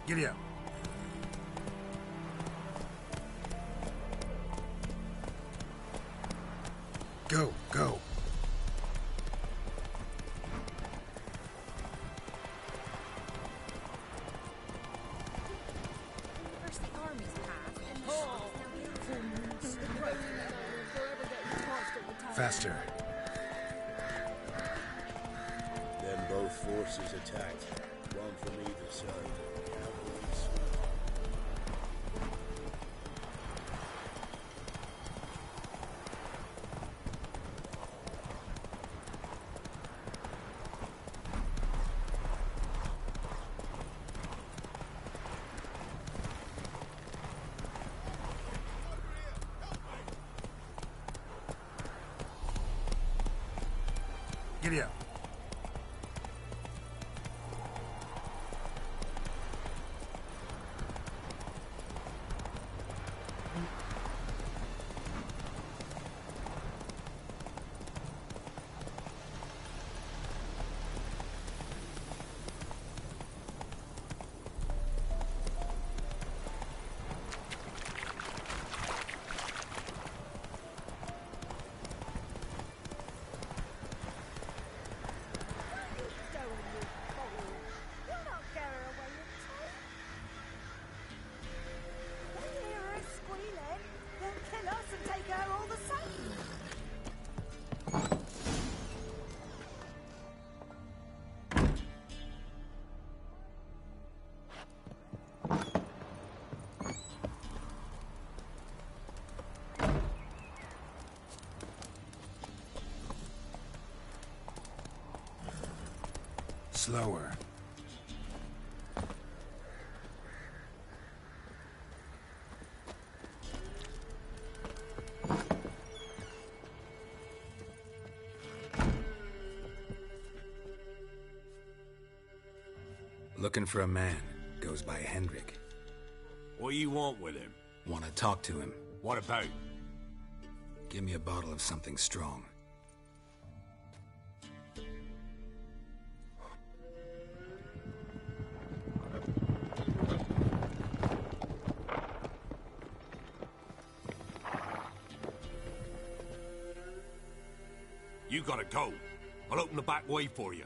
Giddy up. Go, go. Faster. Then both forces attacked, one from either side. Giddy up. Slower. Looking for a man. Goes by Hendrik. What do you want with him? Want to talk to him. What about? Give me a bottle of something strong. You gotta go. I'll open the back way for you.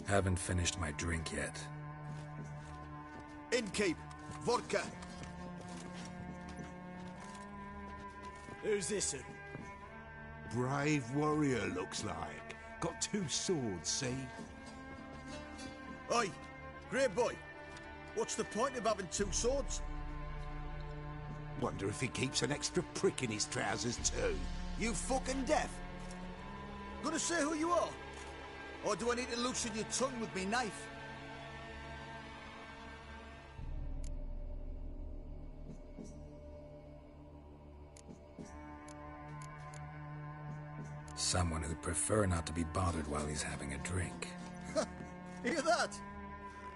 Haven't finished my drink yet. Innkeep, vodka. Who's this? Brave warrior, looks like. Got 2 swords, see? Oi, great boy. What's the point of having 2 swords? Wonder if he keeps an extra prick in his trousers too. You fucking deaf? Gonna say who you are? Or do I need to loosen your tongue with me knife? Someone who'd prefer not to be bothered while he's having a drink. Hear that?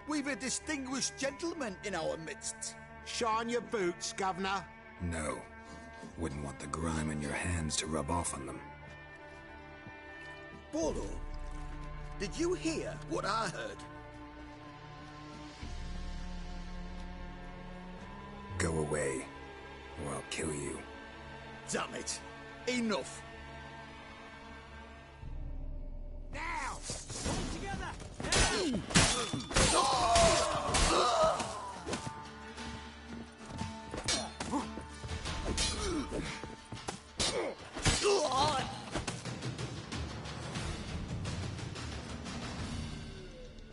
We've a distinguished gentleman in our midst. Shine your boots, governor. No. Wouldn't want the grime on your hands to rub off on them. Bolo, did you hear what I heard? Go away, or I'll kill you. Damn it. Enough. Now! Pull together!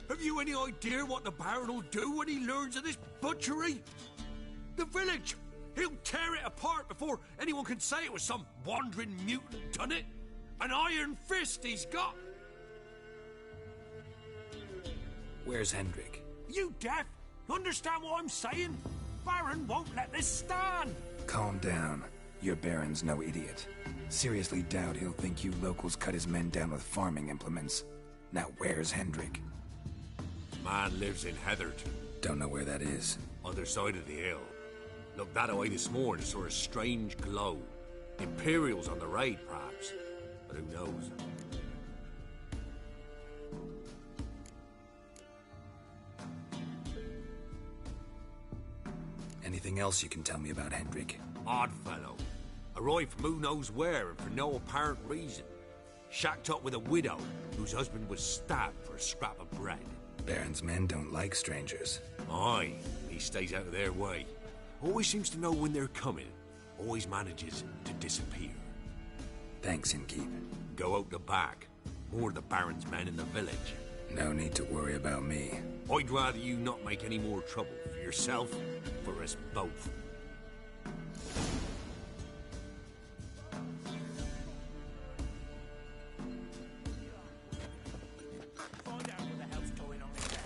Have you any idea what the Baron will do when he learns of this butchery? The village! He'll tear it apart before anyone can say it was some wandering mutant done it. An iron fist he's got! Where's Hendrik? You deaf? Understand what I'm saying? Baron won't let this stand! Calm down. Your Baron's no idiot. Seriously doubt he'll think you locals cut his men down with farming implements. Now where's Hendrik? Man lives in Heatherton. Don't know where that is. Other side of the hill. Looked that away this morning, saw a strange glow. Imperials on the raid, perhaps. But who knows? Anything else you can tell me about Hendrik? Odd fellow. Arrived from who knows where and for no apparent reason. Shacked up with a widow whose husband was stabbed for a scrap of bread. Baron's men don't like strangers. Aye, he stays out of their way. Always seems to know when they're coming. Always manages to disappear. Thanks, Innkeep. Go out the back. More of the Baron's men in the village. No need to worry about me. I'd rather you not make any more trouble for yourself, for us both. Find out what the hell's going on in there.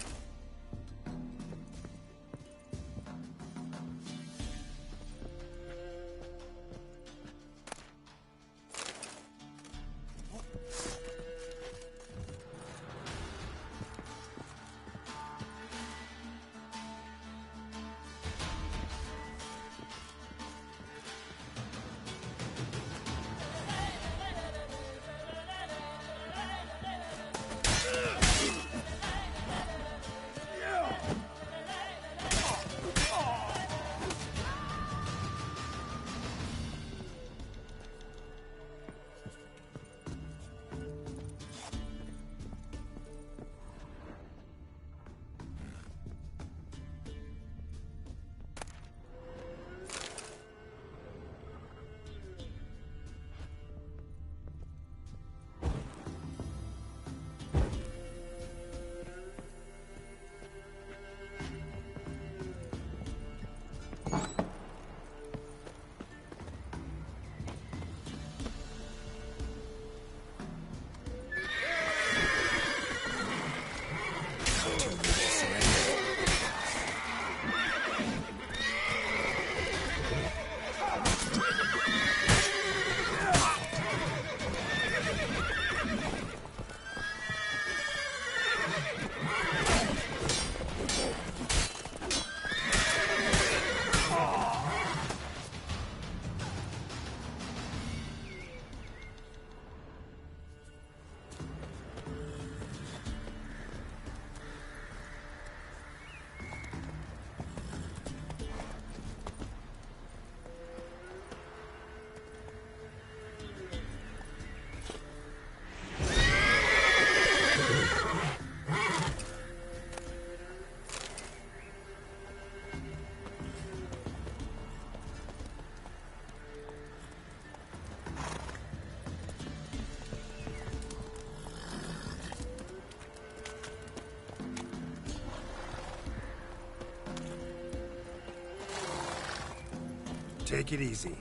Take it easy.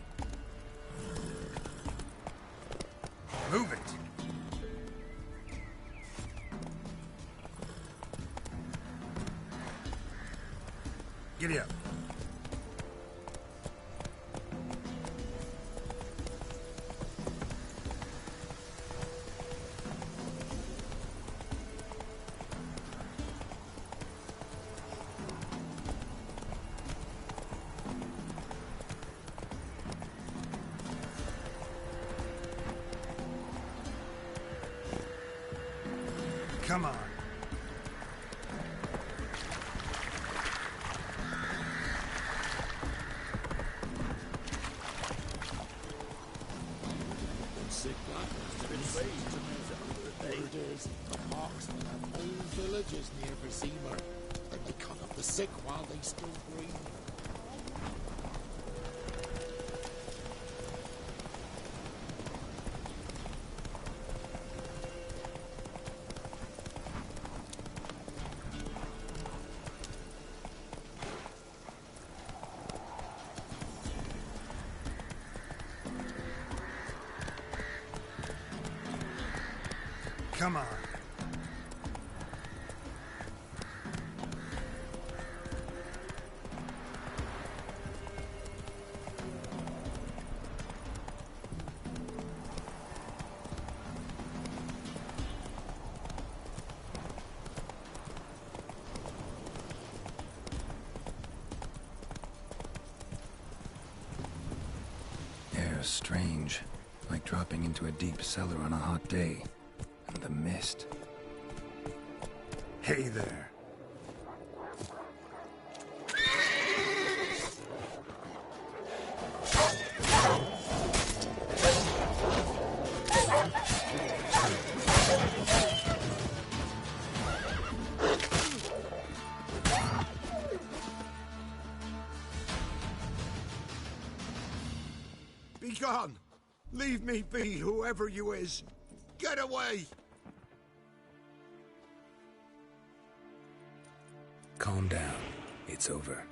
Move it! Giddy up. Come on. Sick blackness have been raised to the raiders, the marksmen of whole villages near Vizima, and they cut up the sick while they still breathe. Come on. Air's strange, like dropping into a deep cellar on a hot day. And the mist. Hey there. Be gone! Leave me be, whoever you is! Get away! Calm down. It's over.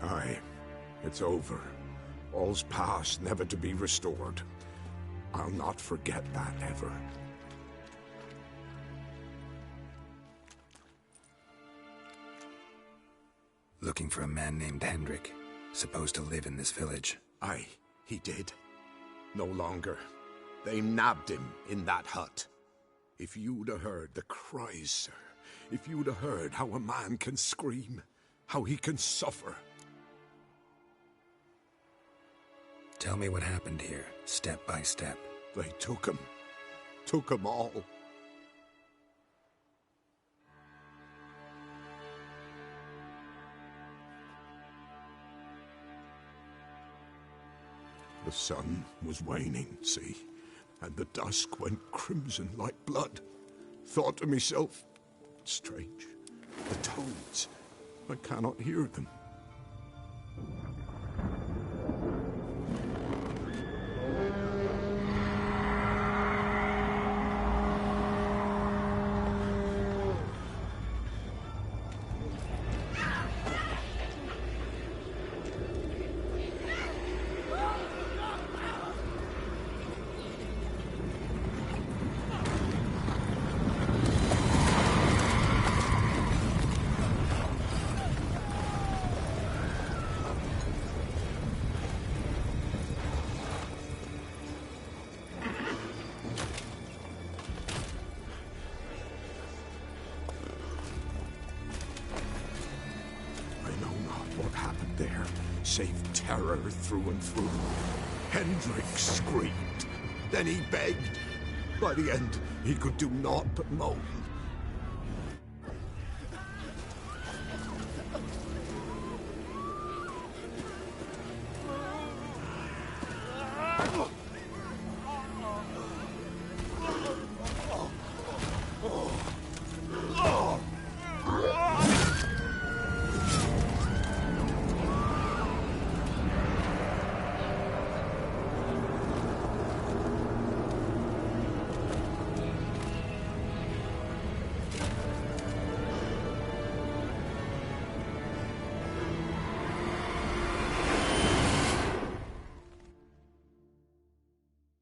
Aye, it's over. All's past, never to be restored. I'll not forget that ever. Looking for a man named Hendrik, supposed to live in this village. Aye, he did. No longer. They nabbed him in that hut. If you'd have heard the cries, sir. If you'd have heard how a man can scream. How he can suffer. Tell me what happened here, step by step. They took him. Took him all. The sun was waning, see, and the dusk went crimson like blood. Thought to myself, strange, the toads, I cannot hear them. Save terror through and through. Hendrik screamed. Then he begged. By the end, he could do naught but moan.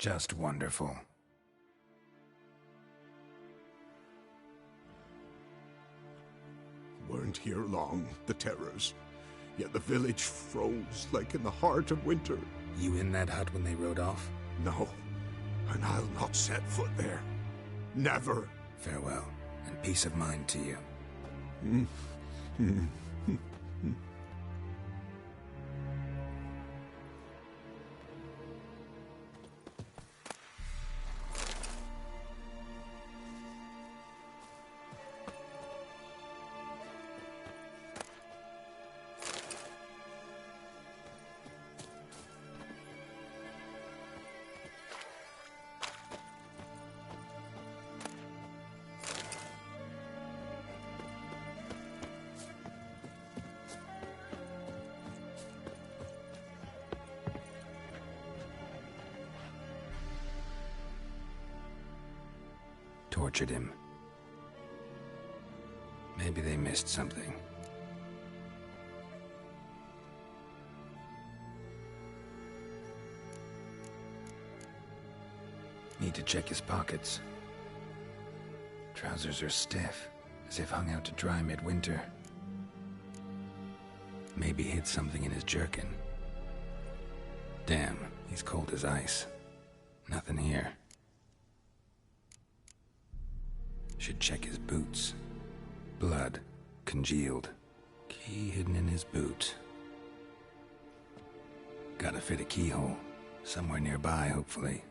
Just wonderful. Weren't here long, the terrors. Yet the village froze like in the heart of winter. You in that hut when they rode off? No, and I'll not set foot there. Never. Farewell, and peace of mind to you. Tortured him. Maybe they missed something. Need to check his pockets. Trousers are stiff, as if hung out to dry midwinter. Maybe hid something in his jerkin. Damn, he's cold as ice. Nothing here. Should check his boots. Blood, congealed. Key hidden in his boot. Gotta fit a keyhole. Somewhere nearby, hopefully.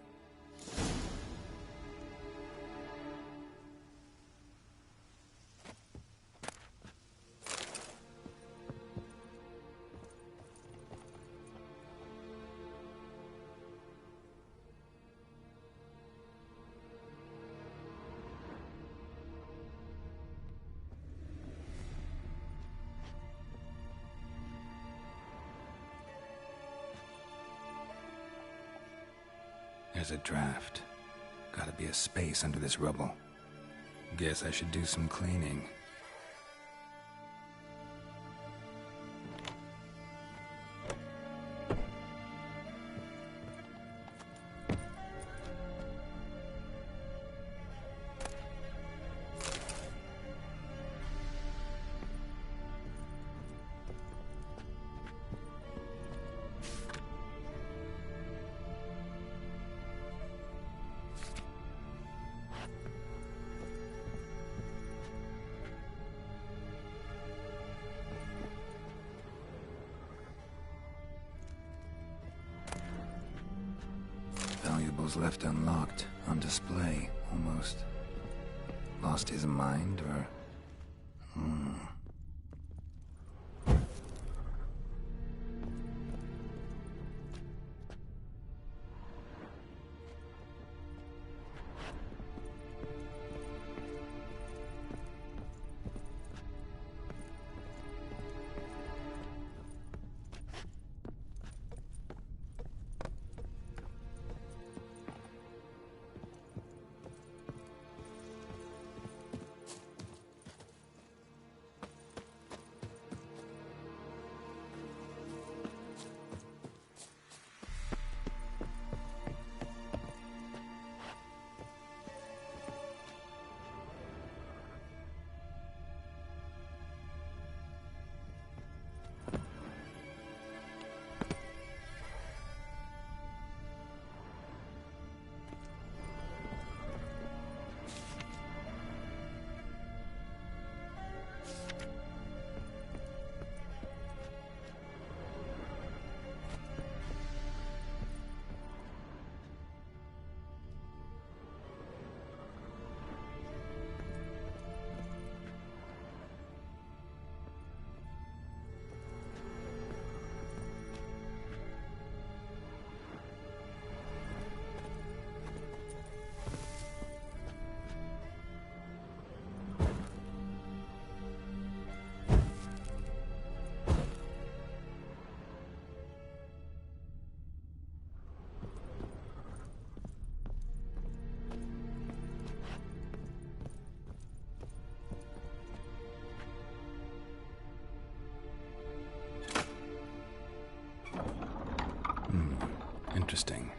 There's a draft. Gotta be a space under this rubble. Guess I should do some cleaning. Valuables left unlocked, on display, almost. Lost his mind, or... Interesting.